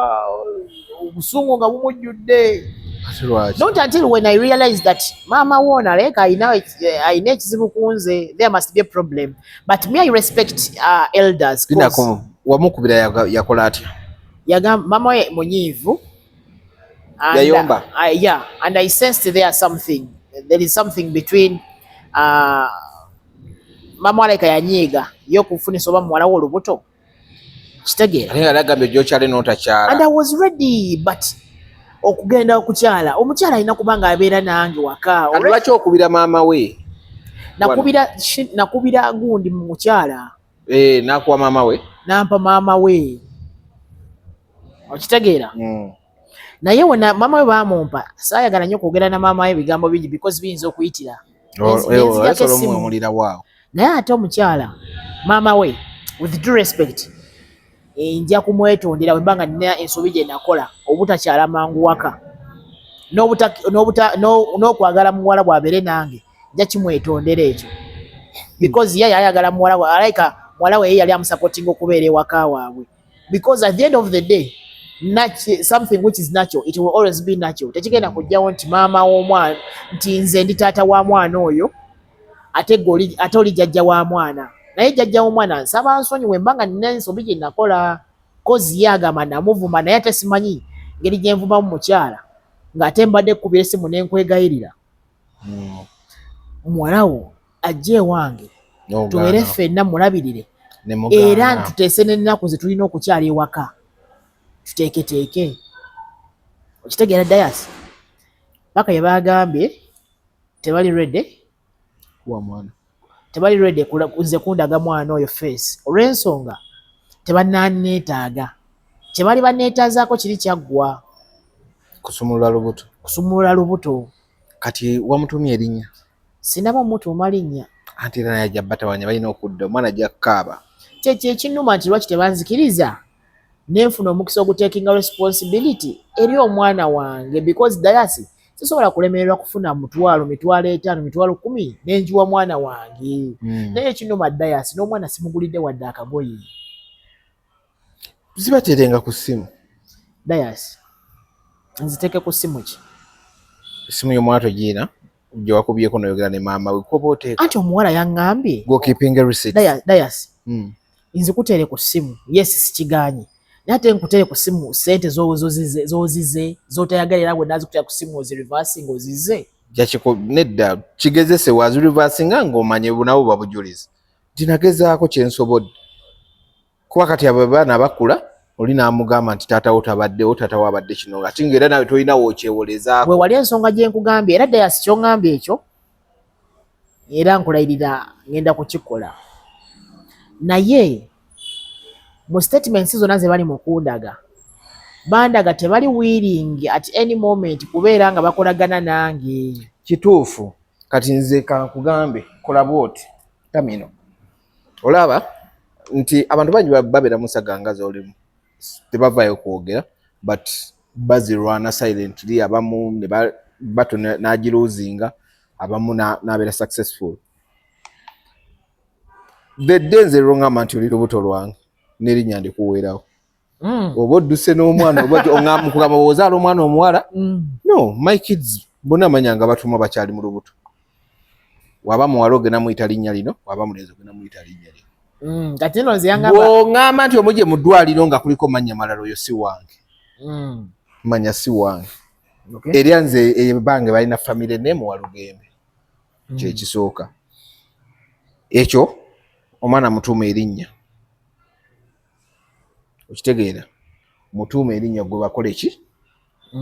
obusungu nga bumujjudde. Not until when I realized that mama wona like alina ekizibu kunze there must be a problem, but me I respect elders. Wamukubira yakola atya? Yagamba mama we munyivu yayomba yeah, and I sensed there is something between mama like yanyiga yo kufunisa oba muwala wo olubuto kitegeera and I was ready but okugenda okukyala omukyala alina kubanga abeera nange waka lwaki okubira maama we nakubira gundi mu mukyala nakuwa maama we nampa maama we okitegeera naye wena maama we bamumpa saayagala nnyo okwogera na maama we ebigambo bingi because biyinza okuyitira naye ate omukyala maama we with due respect nja kumwetondera wembanga nina ensobi gye nakola obutakyala mangu waka n'okwagala muwala bw'abeere nange nja kimwetondera ekyo because ye yayagala muwala we alaika muwala we ye yali amusupporting okubeera ewaka waabwe because at the end of the day something which is natural it will always be natural tekigenda kujjawo nti maama w'omwana nti nze ndi taata wa mwana oyo ate oli jjajja wa mwana naye jjajja w'omwana nsaba nsonyiwe mbanga nina ensobi gye nakola kozi ye agamba namuvuma naye ate simanyi ngeri gye nvumamu mukyala ng'ate mbadde kkubira essimu ne nkwegayirira muwala wo ajje ewange tubeere ffenna mulabirire era ntuteese n'ennaku ze tulina okukyala ewaka tuteeketeeke okitegeera dayasi paka ye bagambye tebali ready tebali ready nze kundaga mwana oyo face olw'ensonga tebananneetaaga kyebali banneetaazaako kiri kyaggwa kusumulula lubuto kati wamutumye erinnya sinaba mutuuma linnya anti era naye ajja batawanya balina okudda omwana ajja kukaaba kyekyo ekinnuma nti lwaki tebanzikiriza nenfuna omukisa ogutekinga responsibility eri omwana wange because dayasi sisobola kulemererwa kufuna mitwalo 5 mitwalo 10 nenjiwa mwana wange naye ekinnuma dayasi n'omwana simugulidde wadde akagoye zibaterenga ku ssimu dayasi nziteke ku ssimu ki essimu y'omwana togiina gye wakubyeko noyogera ne maama we koba oteeka anti omuwala yaŋŋambye go keeping a receipt dayasi nzikutere ku ssimu yes sikiganye naye ate nkutere ku ssimu sente zozize zotayagala era gwe nazikutera ku ssimu ozireversing ozize nedda kigezese waziriversinga ng'omanye nabo babujulizi nti nagezaako kyensobodde kuba kati abo baana bakula oli n'amugamba nti taatawo tabaddewo taatawo abadde kino ati ng'era nawe tolina wokyewolezaako bwe wali ensonga gye nkugambye era dayasi kyongambye ekyo era nkulayirira ngenda kukikola naye mu statements zonna ze bali mu kundaga bandaga tebali willing at any moment kubeera nga bakolagana nange kituufu kati nze kankugambe kola bwoti tamino olaba nti abantu bangi babeera musaganga z'olimu tebavaayo kwogera but bazirwana silently abamu bato n'agiruzinga abamu n'abeera successful the day nze lwongamba nti oli lubuto lwange n'erinnya ndikuweerawo oba odduse n'omwana mukugamba bw'ozaala omwana omuwala no my kids bonna amanyanga batuma bakyali mu lubuto waba muwala ogenda muyita linnya lino waba mulenzi ogenda muyita linnya lino kati nno nze yangamba bw'oŋŋamba nti omugye mu ddwaliro nga kuliko mannya malala oyo si wange manya si wange. Okay. Erianze ebange balina family name Walugembe. Kye kisooka. Ekyo omwana mutuuma erinnya. Okitegeera. Mutuuma erinnya gwe bakole ki?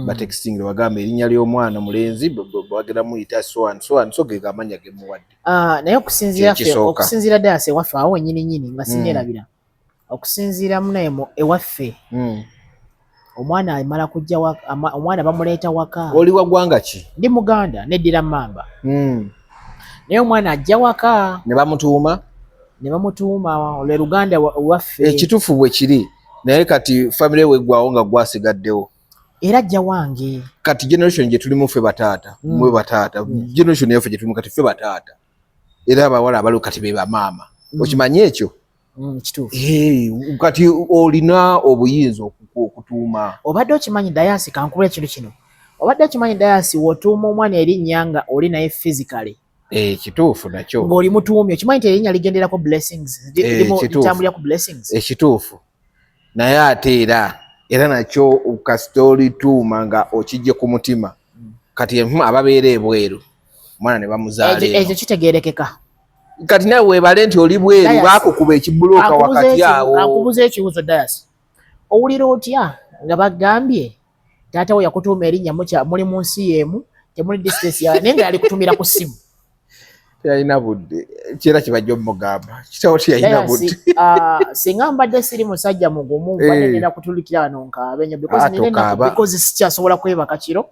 Batexting bagamba erinnya ly'omwana mulenzi bagera muyita so ge gamanya ge muwadde. Naye okusinziira Dayasi ewaffe awo nyini nga sinyerabira. Okusinziira muneemo ewaffe. Omwana amala kujja omwana bamuleeta waka. Oli wa ggwanga ki? Ndi Muganda neddira Mamba. Naye omwana ajja waka. Ne bamutuuma olwe Luganda waffe. Ekituufu bwe kiri naye kati family we gwawo nga gwasigaddewo. Era ajja wange. Kati generation gye tulimu ffe bataata. Mwe bataata. Generation yaffe gye tulimu kati ffe bataata. Era abawala abali kati be bamaama. Okimanyi ekyo? Kituufu. Kati olina obuyinza okutuuma. Obadde okimanyi Dayasi kankubula ekintu kino. Obadde okimanyi Dayasi w'otuuma omwana erinnya nga oli naye physically. Kituufu nakyo. Ng'oli mutuumye okimanyi nti erinnya ligenderako blessings. Litambulira ku blessings. Ekituufu. Naye ate era nakyo ukastori tuuma nga okijje ku mutima. Kati ababeera ebweru. Omwana ne bamuzaala. Ekyo kitegeerekeka. Kati nawe weebale nti oli bweru baakukuba ekibulooka wakati awo. Akubuza ekibuuzo Dayasi. Owulira otya nga bagambye taata we yakutuuma erinnya muli mu nsi y'emu temuli distance ya naye nga yali kutumira ku ssimu. Yalina budde kiera kibajja omugamba kitawo tiyalina budde. Singa mbadde siri musajja mugumu mbadde nenda kutulikira wano nkaabe nnyo because sikyasobola kwebaka kiro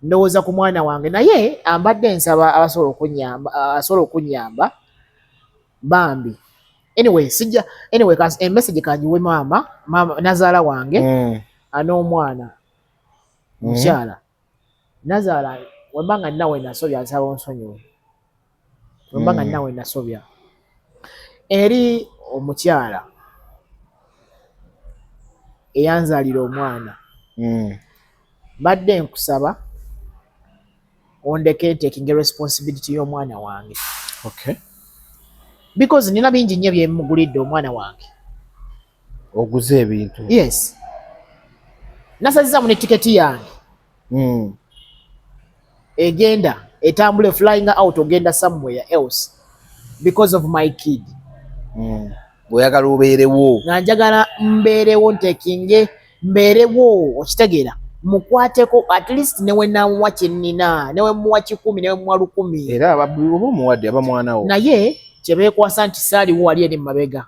ndowooza ku mwana wange naye ambadde nsaba asobola okunyamba bambi. Anyway, message kanjiwe mama nazaala wange n'omwana mukyala. Nazaala wembanga nawe nasobya nsaba onsonyiwe. Wembanga nawe nasobya. Eri omukyala eyanzaalira omwana. Badde nkusaba ondeke taking responsibility y'omwana wange. Okay. Because nina bingi nnyo bye mugulidde omwana wange. Oguze ebintu. Yes. Nasazizza mu ne tiketi yange. Egenda etambule flying out ogenda somewhere else because of my kid. Oyagala obeerewo. Nga njagala mbeerewo ntekinge mbeerewo okitegeera. Mukwateko at least newe namuwa kyenina newe muwa 10 newe muwa 10. Era ababu omuwadde abamwanawo. Naye kyebeekwasa nti saaliwo wali eri mabega.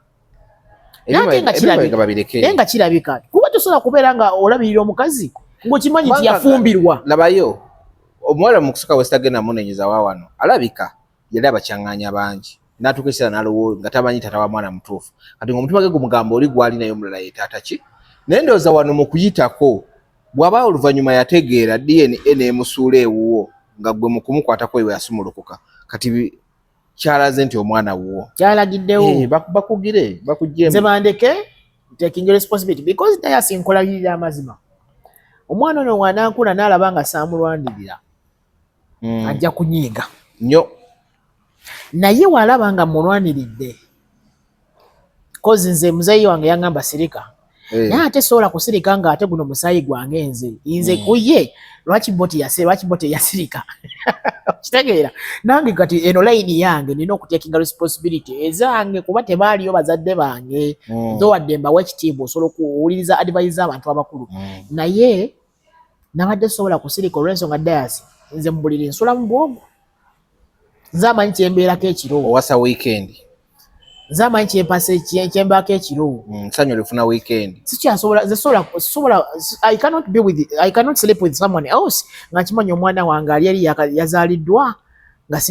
Nenga kirabika. Kuba tosobola kubeera nga olabirira omukazi ng'okimanyi nti yafumbirwa. Labayo omuwala mu kusuka westagenda munenyeza wawano alabika yali abakyaŋŋaanya bangi n'atukisira n'alowooza nga tamanyi taata wa mwana mutuufu. Kati ng'omutima gwe gumugamba oli gwali naye omulala ye taata ki. Naye ndowooza wano mu kuyitako bw'aba oluvannyuma yategeera DNA n'emusuula ewuwo nga gwe mu kumukwatako ewe yasumulukuka. Kati kyalaze nti omwana wuwo. Kyalagiddewo. Bakugire bakuggyemu. Nze bandeke taking responsibility because Dayasi nkolalirira amazima. Omwana ono wanankula n'alaba nga saamulwanirira. Ajja kunyiiga. Nnyo. Naye walaba nga mulwaniridde. Kozi nze muzeeyi wange yangamba sirika. Naye ate sobola kusirika nga ate guno musaayi gwange nze kuye lwaki bote yasirika. Kitegeera nange kati eno layini yange nina okutekinga responsibility ezange kuba tebaaliyo bazadde bange wadde mbawa ekitiibwa osobola okuwuliriza advice z'abantu abakulu. Naye nabadde sobola kusirika olw'ensonga Dayasi nze mu buliri nsula mu bwogo. Nze amanyi kyembeerako ekiro. Owasa weekend. Nze amanyi kyembaako ekiro. Nsanyo lifuna weekend. Sobola I cannot sleep with someone else nga kimanyi omwana wange ali yali yazaaliddwa nga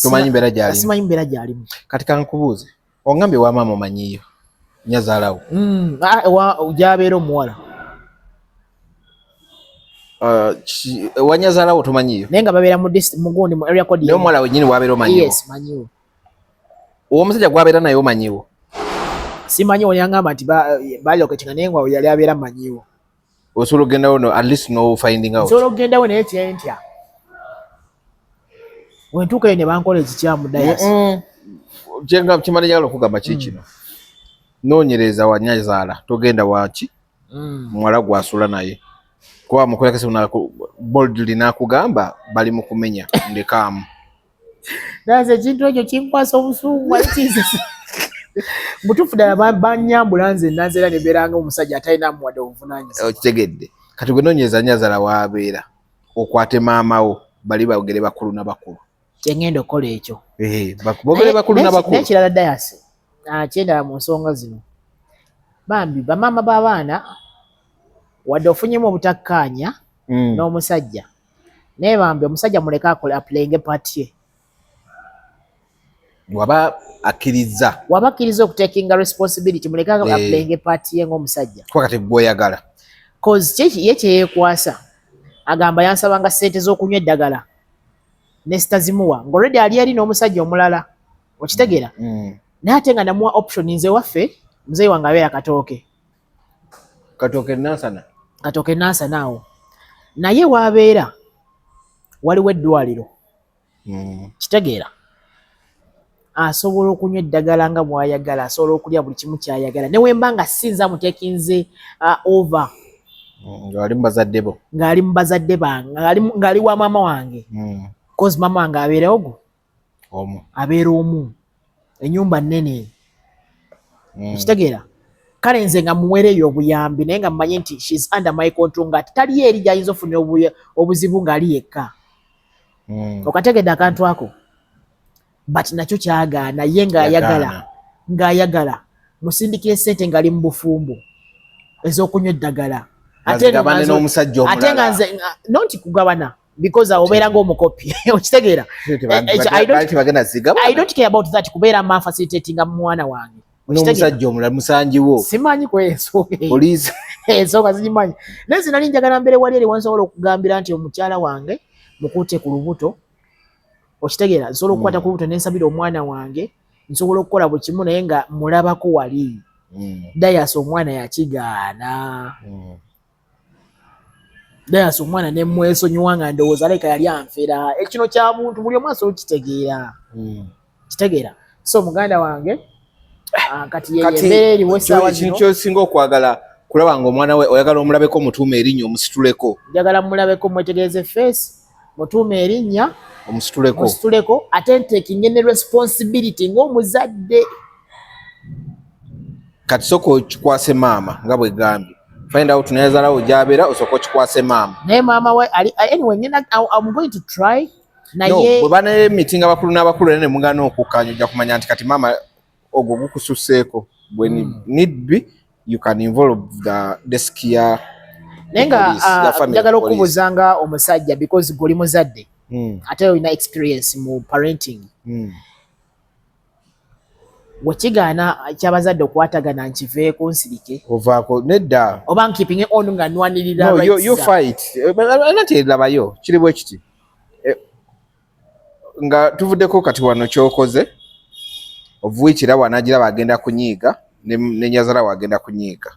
tumanyi mbeera gy'alimu. Simanyi mbeera gy'alimu. Kati kankubuuze ongambye wa maama omanyiyo nyazaalawo. Gy'abeera omuwala. Wanyazaalawo tomanyiyo. Naye nga babeera mu gundi mu area code. Naye omuwala wennyini w'abeera omanyiwo. Yes, manyiwo. Omusajja gw'abeera naye omanyiwo. Simanyi oyangamba nti balioketinga naye nga yali abeera manyiwo. Osobola okugendawo no at least no finding out. Osobola okugendawo naye kyentya. Wentuuka eyo ne bankola ekikyamu Dayasi. Kimala njagala okugamba kiri kino. Noonyereza Wanyazaala togenda waki muwala gwasula naye kuba mukolekese boldly nakugamba bali mu kumenya ndekaamu naze ekintu ekyo kinkwasa obusungu alikiizisa mutuufu ddala banyambula nze nanzeera ne mbeeranga omusajja atalina muwadde obuvunaanyizibwa okitegedde kati gwe noonyeza nnyazala waabeera okwate maamawo bali bagere bakulu n'abakulu kyengenda okukola ekyo bogere bakulu n'abakulu n'ekirala dayasi kyendala mu nsonga zino bambi bamaama b'abaana wadde ofunyemu obutakkaanya n'omusajja naye bambi omusajja muleke akole apulenge paati ye waba akkiriza okutekinga responsibility muleke apulenge paati ye ng'omusajja kuba kati gw'oyagala cause ye kyeyeekwasa agamba yansabanga ssente z'okunywa eddagala ne sitazimuwa ng'olredi ali yali n'omusajja omulala okitegeera naye ate nga namuwa option nze waffe muzeeyi wange abeera katooke nansana awo naye waabeera waliwo eddwaliro kitegeera asobola okunywa eddagala nga bw'ayagala asobola okulya buli kimu ky'ayagala ne wemba nga sinza muteekinze over ng'ali mu bazadde bange ng'ali wa maama wange kozi maama wange abeerawo abeera omu ennyumba nnene ekitegeera kale nze nga muweereyo obuyambi naye nga mmanyi nti shes under my control nga tali eri gy'ayinza ofunira obuzibu ng'ali yekka okategedde akantu ako but nakyo kyagaana ye ng'ayagala musindikire sente ng'ali mu bufumbo ez'okunywa eddagala ate nga nze nonti kugabana because obeera ng'omukopi okitegeera I don't care about that kubeera ma facilitating mwana wange n'omusajja omulala musanjiwo simanyi ensonga zimanyi naye sinali njagala mbeere wali eri wansobola okugambira nti omukyala wange mukuute ku lubuto okitegeera nsobola okukwata ku lubuto nensabira omwana wange nsobola okukola buli kimu naye nga mulabako wali dayasi omwana yakigaana dayasi omwana nemwesonyiwa nga ndowooza aleka yali anfera ekino kya muntu buli omu asobola okitegeera kitegeera so muganda wange kati yeyembeera eriwo essaawa zino kyosinga okwagala kulaba nga omwana we oyagala omulabeko mutuuma erinnya omusituleko njagala mulabeko mwetegereze face mutuuma erinnya omusituleko ate ntekinge ne responsibility ng'omuzadde kati sooka okikwase maama nga bwe gambye find out nayazalawo gy'abeera osooka okikwase maama naye maama we anyway I'm going to try naye bwe banaye meeting abakulu n'abakulu era ne mugana okukkaanya ojja kumanya nti kati maama ogwo gukususseeko when need be you can involve the desk ya naye nga njagala okubuzanga omusajja because guli muzadde ate olina experience mu parenting wekigaana kyabazadde okwatagana nkiveeko nsirike ovaako nedda oba nkipinge on nga nwanirira you fight natyerabayo kiri bwe kiti nga tuvuddeko kati wano kyokoze ovuikira wanagiraba agenda kunyiiga nenyazala wagenda kunyiiga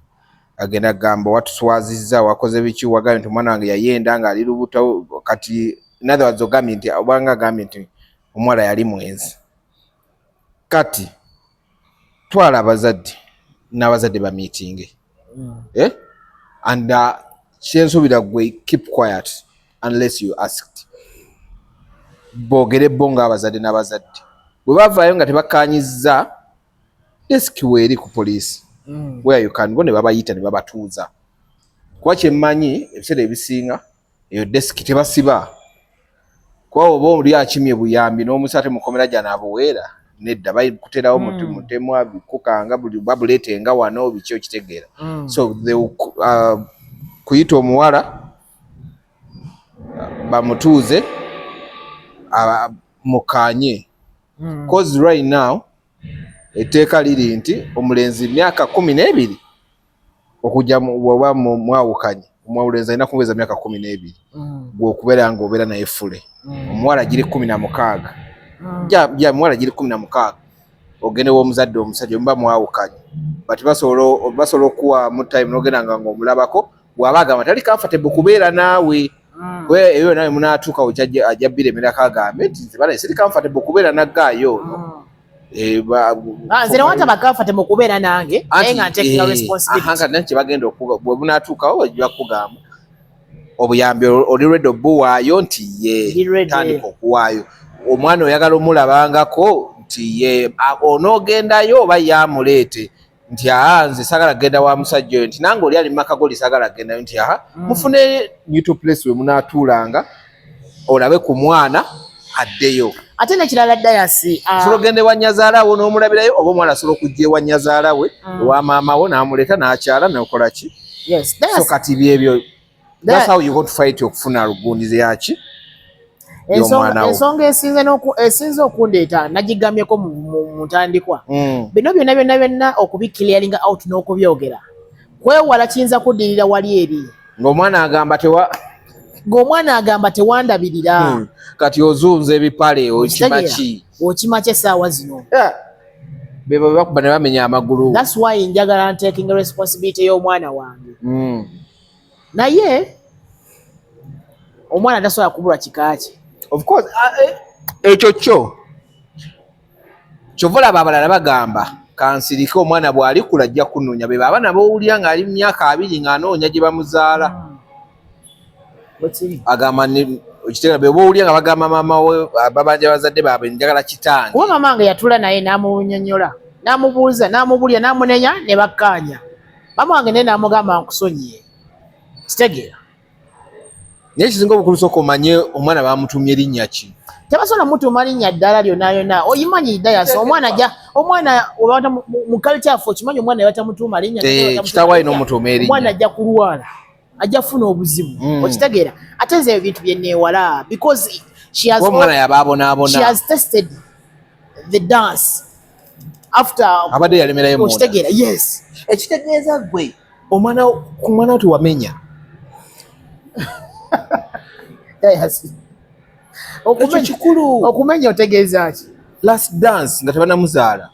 agenda gamba watuswazizza wakoze biki wagambye nti omwana wange yayenda nga ali lubuto kati nather words ogambye nti obanga agambye nti omuwala yali mwenzi kati twala abazadde n'abazadde ba meeting and kyensuubira gwe keep quiet unless you asked boogere bo ng'abazadde n'abazadde bwe bavaayo nga tebakkaanyizza deski weeri ku poliisi where you can go ne babayita ne babatuuza kuba kyemmanyi ebiseera ebisinga eyo deski tebasiba kuba oba oli akimye buyambi n'omusa ate mukomera gy'anaabuweera nedda bakuterawo mutemwa bikukanga buli babuleetenga wano biki okitegeera so kuyita omuwala bamutuuze mukanye cause right now etteeka liri nti omulenzi myaka 12 okujja waba mwawukanye omwawulenzi alina kuweza myaka 12 gw'okubeera nga obeera naye fule omuwala giri 16 ja muwala giri 16 ogende w'omuzadde omusajja omuba mwawukanye but basobola okuwa mu time n'ogenda nga ng'omulabako bw'aba agamba tali comfortable kubeera naawe eyo nawe munaatuuka ajja biremera kagambe nti nze bana siri comfortable kubeera naggaayo nze newata bakafa temukubeera nange naye nga ntekinga responsibility ahanga nanki bagenda okuga bwe bunaatuukawo ojja kugamba obuyambi oli ready obuwaayo nti ye tandika okuwaayo omwana oyagala omulabangako nti ye onoogendayo oba yamuleete nti nze sagala genda wa musajja oyo nti nange oli ali mumaka goli sagala gendayo nti mufune neutral place we munaatuulanga olabe ku mwana addeyo ate nekirala dayasi osobola ogenda ewa nnyazaala wo n'omulabirayo oba omwana asobola okujja ewa nnyazaala we ewa maama wo n'amuleeta n'akyala n'okola ki so kati byebyo that's how you go to fight okufuna lugundize yaki ensonga esinze okundeeta nagigamyeko mu ntandikwa bino byonna okubiclearinga out n'okubyogera kwewala kiyinza kuddirira wali eri ng'omwana agamba tewandabirira kati ozunza ebipale okimaki essaawa zino beba bakuba ne bamenya amagulu. That's why njagala taking responsibility y'omwana wange. Naye omwana tasobola kubulwa kikaaki. Of course ekyo kyovola abalala bagamba kansirika omwana bw'ali kula ajja kunoonya be baba nabo owulira ng'ali mu myaka 2 ng'anoonya gye bamuzaala. Agamba ekitegeera be owulira nga bagamba maama we babanja bazadde baabwe njagala kitange. Kuba maama wange yatula naye n'amunyonnyola n'amubuuza n'amubulya n'amunenya ne bakkaanya. Maama wange naye n'amugamba nkusonyiye. Kitegeera. Naye kizinga obukulu sooka omanye omwana bamutumye erinnya ki? Tebasobola mutuuma linnya ddala lyonna yonna. Oyimanyi Dayas omwana mu culture yaffe okimanyi omwana yabatamutuuma linnya. Kitaawe alina omutuuma erinnya. Omwana ajja kulwala. Ajja kufuna obuzibu. Okitegeera. Ate nze ebintu bye neewala because she has tested the dance after abadde yalemerayo munda. Okitegeera. Yes. Ekitegeeza gwe omwana ku mwana tuwamenya. Yes. Okumenya otegeeza ki? Last dance nga tebanamuzaala.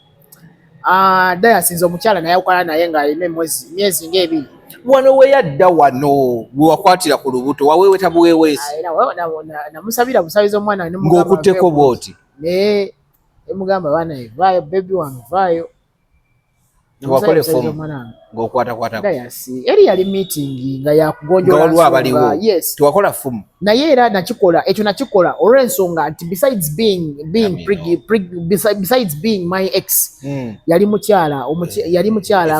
Dayas nze omukyala naye awukana naye ng'alina myezi ng'ebiri. Wano we yadda wano we wakwatira ku lubuto waweeweta buweeweesi. Namusabira busabiza omwana ng'okutteko bw'oti. Naye emugamba baana vaayo bebi wange vaayo. Wakole effomu ng'okwatakwatako. Dayas eri yali meeting nga yakugonjola nsonga. Abaliwo. Yes. Tewakola ffumu. Naye era nakikola olw'ensonga nti besides being my ex yali mukyala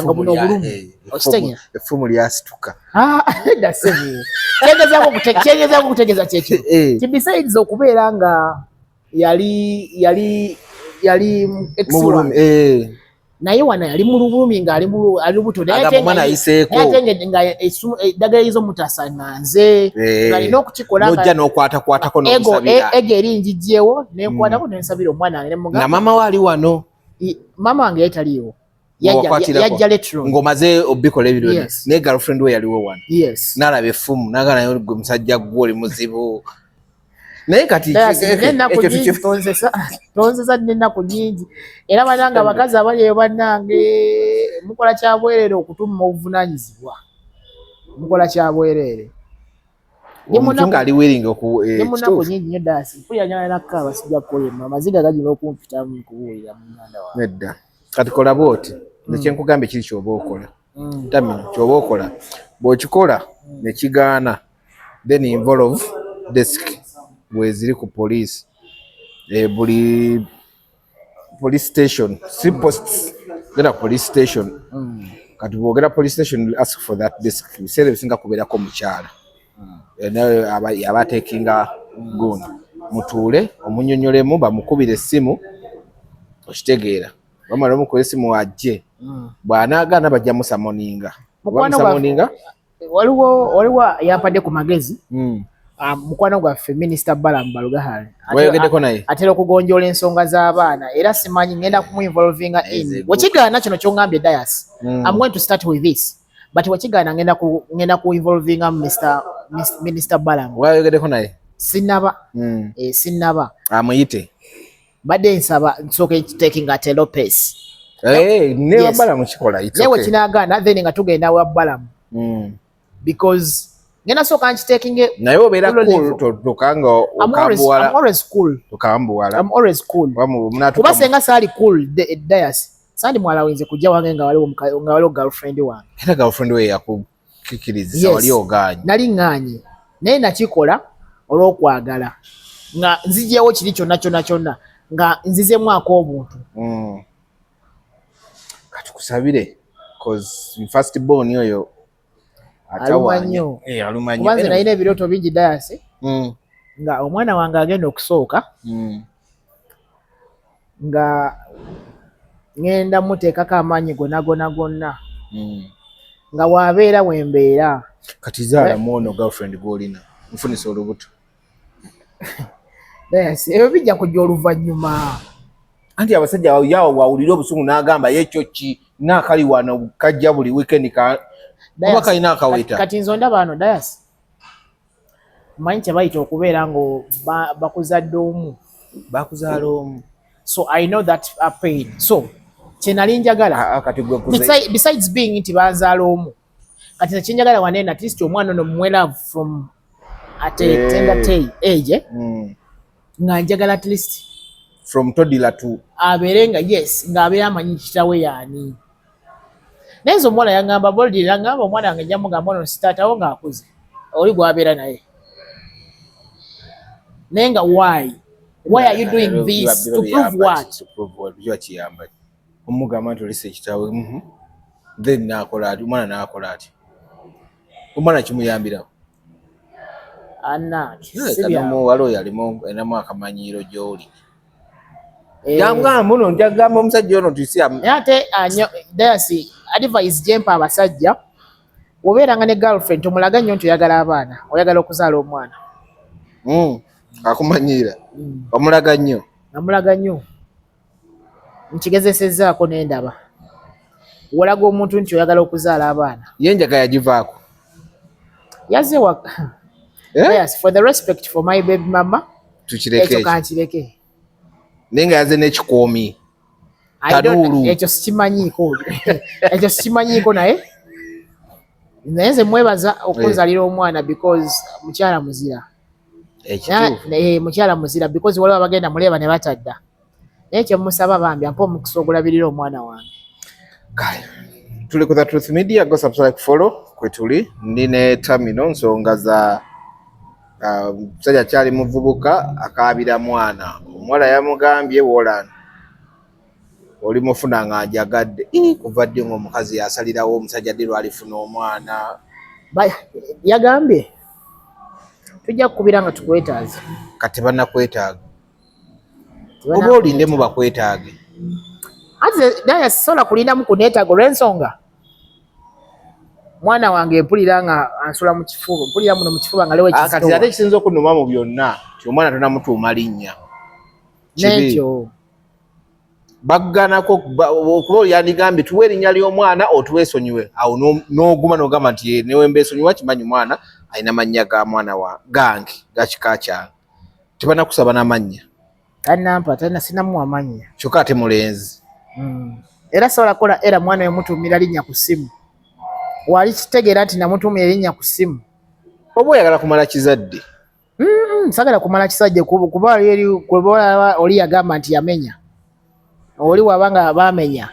nga buno obulumi. Okitegeera. Effumu lyasituka. Kyengezaako kutegeeza kyekyo. Ti besides okubeera nga yali ex wange. Naye wana yali mu lubumi ng'ali lubuto naye nga eddagala ez'omutasa nga nze ng'alina okukikola n'ojja n'okwatakwatako n'omusabira. Ego eri njijjeewo n'enkwatako n'ensabira omwana wange na maama we ali wano. Maama wange yataliiwo yajja letro ng'omaze obikola ebiryo naye girlfriend we yaliwo wano n'alaba effumu n'agamba naye gwe musajja gwe oli muzibu. Naye kati tonzesa n'ennaku nyingi era banange abakazi abali eyo bannange mukola kyabwerere okutuma obuvunaanyizibwa. Mukola kyabwerere. Omutunga ali weeringa munaku nyingi nnyo Dayas mpulira nyala nakkaaba sijja kukolema amaziga gagina okumpitamu kubuulira mu nganda wange. Nedda kati kola bw'oti nekyenkugamba ekiri ky'oba okola tamino ky'oba okola bw'okikola ne kigaana then involve desk bweziri ku police buli police station si posts genda police station kati bwogera police station ask for that desk biseera bisinga kubeerako mukyala naye abateekinga gundi mutuule omunyonyolemu bamukubira essimu okitegeera bamala omukuba essimu ajje bw'anaagaana bajja musamoninga waliwo yampadde ku magezi mukwano gwaffe Minisita Balamu Balugahale wayogeddeko naye atera okugonjoola ensonga z'abaana era simanyi ngenda kumuinvolvinga in wekigaana kino kyongambye Dayas I'm going to start with this but wekigaana ngenda kuinvolvinga Minisita Balamu. Wayogeddeko naye? Sinnaba sinnaba amuyite badde nsaba nsooke taking at a low pace ne Balamu kikola newe kinagaana then nga tugenda wa Balamu because ngena soka nkitekinge naye obeera cool tokanga okambuwala. I'm always cool. Tokambuwala. I'm always cool. Kuba senga saali cool Dias. Sandi mwala wenze kujja wange nga waliwo girlfriend wange. Era girlfriend we yakukikiriza wali oganye. Nali nganye. Naye nakikola olw'okwagala. Nga nzijewo kiri kyonna nga nzizemu ak'obuntu. Kati kusabire cause first born oyo alumanyo. Alumanyo. Kubanze nalina ebirooto bingi Dias. Nga omwana wange agenda okusooka. Nga ngenda muteekako amaanyi gonna. Nga waabeera wembeera. Kati zaala mwono girlfriend gw'olina. Nfunisa olubuto. Dias, ebyo bijja kujja oluvannyuma. Anti abasajja yawo wawulira obusungu n'agamba yekyo ki naakali wano kajja buli weekend kuba kalina akaweta. Kati nzo ndaba wano Dias. Manyi kyebayita okubeera ngo bakuzadde omu. Bakuzaala omu. So I know that pain. So kyenali njagala. Besides being nti banzaala omu. Kati kyenjagala wanene at least omwana ono muwela from at a tender age. Nga njagala at least from toddler to abeere nga yes nga abeera amanyi kitawe yaani. Naye nze omuwala yangamba Boldi yangamba omwana wange njja mugamba ono sitaatawo ng'akuze oli gwabeera naye. Naye nga why are you doing this to prove what? To prove what? Bijwa kiyamba omugamba nti olise ekitawe then naakola ati omwana naakola ati omwana kimuyambirawo. Waliwo yalimu enamu akamanyiiro gy'oli. Yangamba muno njagamba omusajja ono tuyise ate Dias advice gyempa abasajja obeeranga ne girlfriend tomulaga nnyo nti oyagala abaana oyagala okuzaala omwana. Akumanyiira omulaga nnyo. Namulaga nnyo nkigezesezzaako n'endaba walaga omuntu nti oyagala okuzaala abaana. Ye enjaga yagivaako yazze waka. Yes, for the respect for my baby mama. Tukireke. Kankireke. Nenga yaze n'ekikoomi. Taduulu. Ekyo sikimanyiiko. Ekyo sikimanyiiko naye. Naye nze mwebaza okunzalira omwana because mukyala muzira. Mukyala muzira because waliwo abagenda muleeba ne batadda. Naye kye musaba bambi ampa omukisa ogulabirira omwana wange. Kale. Tuli ku The Truth Media, go subscribe, follow kwetuli. Ndine terminal nsonga za musajja kyali muvubuka akaabira mwana. Omuwala yamugambye woolana oli mufuna nga ajagadde kuva ddi ng'omukazi yasalirawo omusajja ddi lwalifuna omwana. Yagambye tujja kukubira nga tukwetaaze. Kati bannakwetaaga oba olindemu bakwetaage. Ate Dias sola kulindamu kuneetaaga olw'ensonga mwana wange mpulira nga ansula mu kifuba mpulira muno mu kifuba nga lewe kizitowa. Kati ate kisinza okunnuma mu byonna ti omwana tonamutuuma linnya. Nekyo bagganako okuba oli yandigambye tuwe erinnya ly'omwana otuweesonyiwe awo n'oguma n'ogamba nti newe mbeesonyiwa kimanyi omwana alina mannya ga mwana gange gakika kyange tebanakusaba n'amannya. Tanampa sinamuwa mannya kyokka ate mulenzi. Era sobola kukola era mwana we mutuumira linnya ku ssimu. Wali kitegeera nti namutuumira linnya ku ssimu. Oba oyagala kumala kizadde? Sagala kumala kizadde kuba oli yagamba nti yamenya. Oli wabanga baamenya.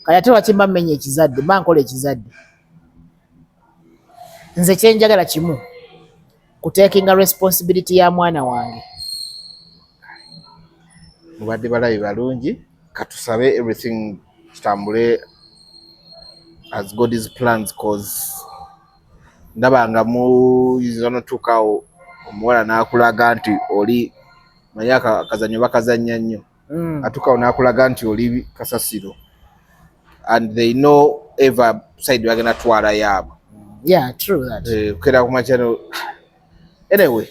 Kaya ate lwaki mba mmenya ekizadde mba nkola ekizadde. Nze kyenjagala kimu kutekinga responsibility ya mwana wange. Mubadde balabi balungi katusabe everything kitambule as God is plans cause ndabanga mu izono tukawo omuwala n'akulaga nti oli manyi akazanyo bakazanya nnyo. Atukawo n'akulaga nti oli kasasiro and they know ever side bagenda twala yaabo. Yeah, true that. Kera ku machano anyway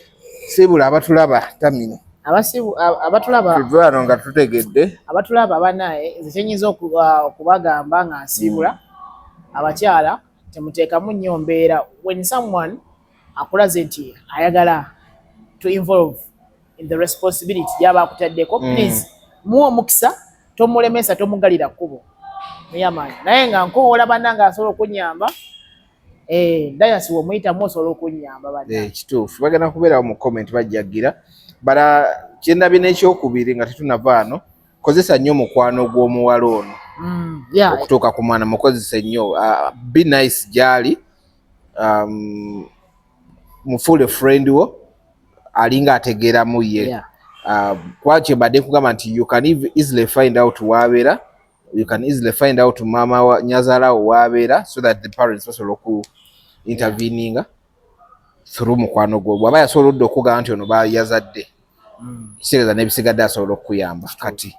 sibula abatulaba tamino abatulaba tuvano nga tutegedde abatulaba banaye zikyenyiza okubagamba nga nsibula abakyala temuteekamu nnyo mbeera when someone akulaze nti ayagala to involve in the responsibility yaba akutaddeko please muwa omukisa tomulemesa tomugalira kkubo muyamaanyi naye nga nkoola bannanga asobola okunyamba Dayasi wo muyita osobola okunyamba bana. Kituufu bagenda kubeerawo mu comment bajjagira. Bala kyendabye n'ekyokubiri nga tetunavaano kozesa nnyo mukwano gw'omuwala ono. Okutuuka ku mwana mukozese nnyo. Be nice gy'ali. Mufuule friend wo alinga ategeeramu ye. Kwakyo badde kugamba nti you can easily find out wabeera. You can easily find out mama wa nyazaalawo wabeera so that the parents basobola oku interveninga through mukwano gwo. Bw'aba yasobodde okugamba nti ono yazadde kiseereza n'ebisigadde asobola okuyamba. Kati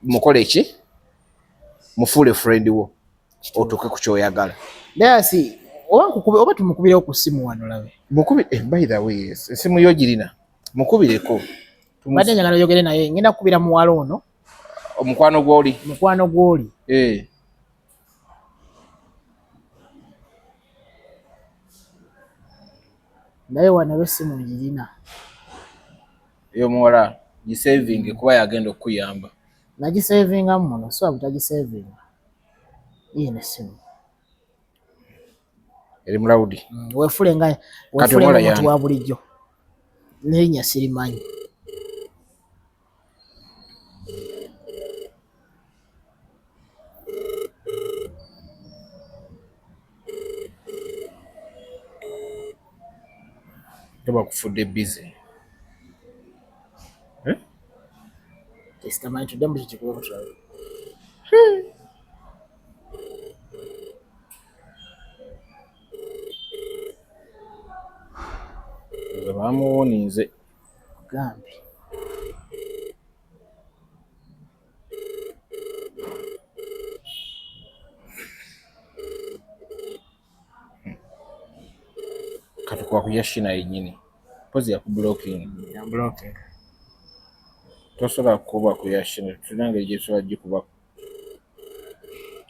mukole ki? Mufuule friend wo otuuke ku kyoyagala. Dayasi oba tumukubirewo ku ssimu wano labe. Mukubire by the way essimu yo girina. Mukubireko. Badde njagala oyogere naye ngenda kukubira muwala ono. Omukwano gw'oli. Mukwano gw'oli. Naye wano essimu girina. Y'omuwala gisaving kuba yagenda okuyamba. Nagisavinga muno so butagisavinga. Iyi n'essimu. Eri mulawudi. Weefule nga omuntu wa bulijjo. N'erinnya sirimanyi. Toba kufudde busy. Testamanyi tudde mu kikuba kutulabe. Bamuwunize. Gambi. Katukwa kuyashina yennyini. Pozi ya kublocking. Ya blocking. Tosobola kuba kuyashina. Tunange gyesobola gikuba.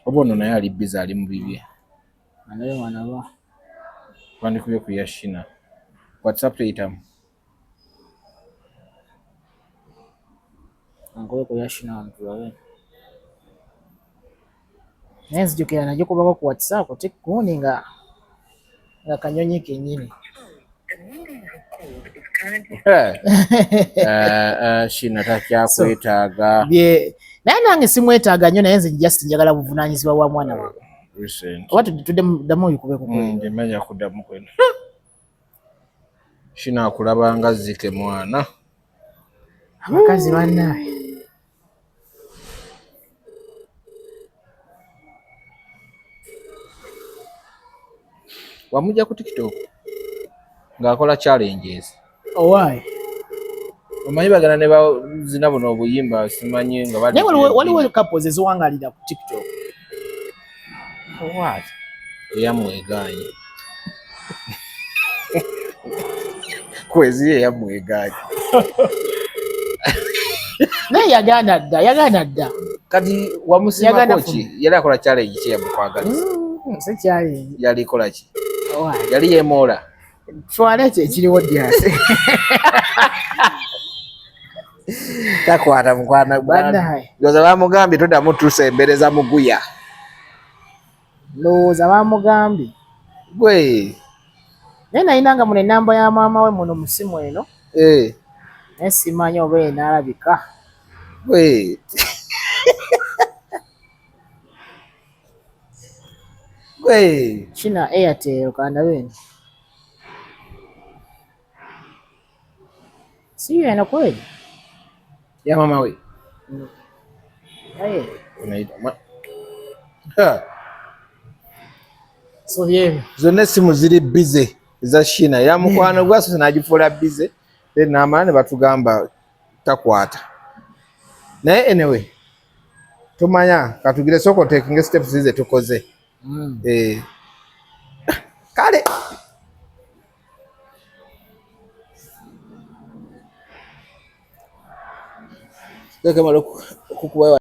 Oba ono naye ali busy ali mu bibye. Anaye wanaba. Twandikubye kuyashina. WhatsApp tuyitamu. Angoye kuyashina wano tulabe. Naye nzijukira nagikubako ku WhatsApp tekkundi nga kanyonyi kennyini. Shina takyakwetaaga. Naye nange simwetaaga nnyo naye nze just njagala buvunaanyizibwa bwa mwana wange. Oba tuddamu oyikubeko kweli. Manya kuddamu kwena. Shina akulaba nga Zike mwana. Abakazi bannaye. Wamujja ku TikTok ng'akola challenges. Why? Omanyi bagana ne bazina buno obuyimba simanyi nga bali. Naye waliwo couples eziwangalira ku TikTok. What? Eyamweganye. Kwezi eyamweganye. Naye yagaana dda. Kati wamusimako ki? Yali akola challenge ki yamukwagaliza? Si challenge. Yali kola ki? Why? Yali yemola. Twalete ekiriwo dyase. Takwata mukwana bannaye. Ndowooza bamugambye toddamu tusembereza muguya. Ndowooza bamugambye. Gwe. Naye nayinanga muno ennamba ya maama we muno mu ssimu eno. Naye simanyi oba enaalabika. Gwe. Gwe. Kina Airtel kandabe eno. Si eno kweli? Ya mama we. Unaita ma. So ye. Zonna essimu ziri busy za Shina. Ya mukwano gwaso nagifuula busy. Then n'amala ne batugamba takwata. Naye anyway. Tumanya katugire soko taking steps zize tukoze. Kale. Kama kukuwa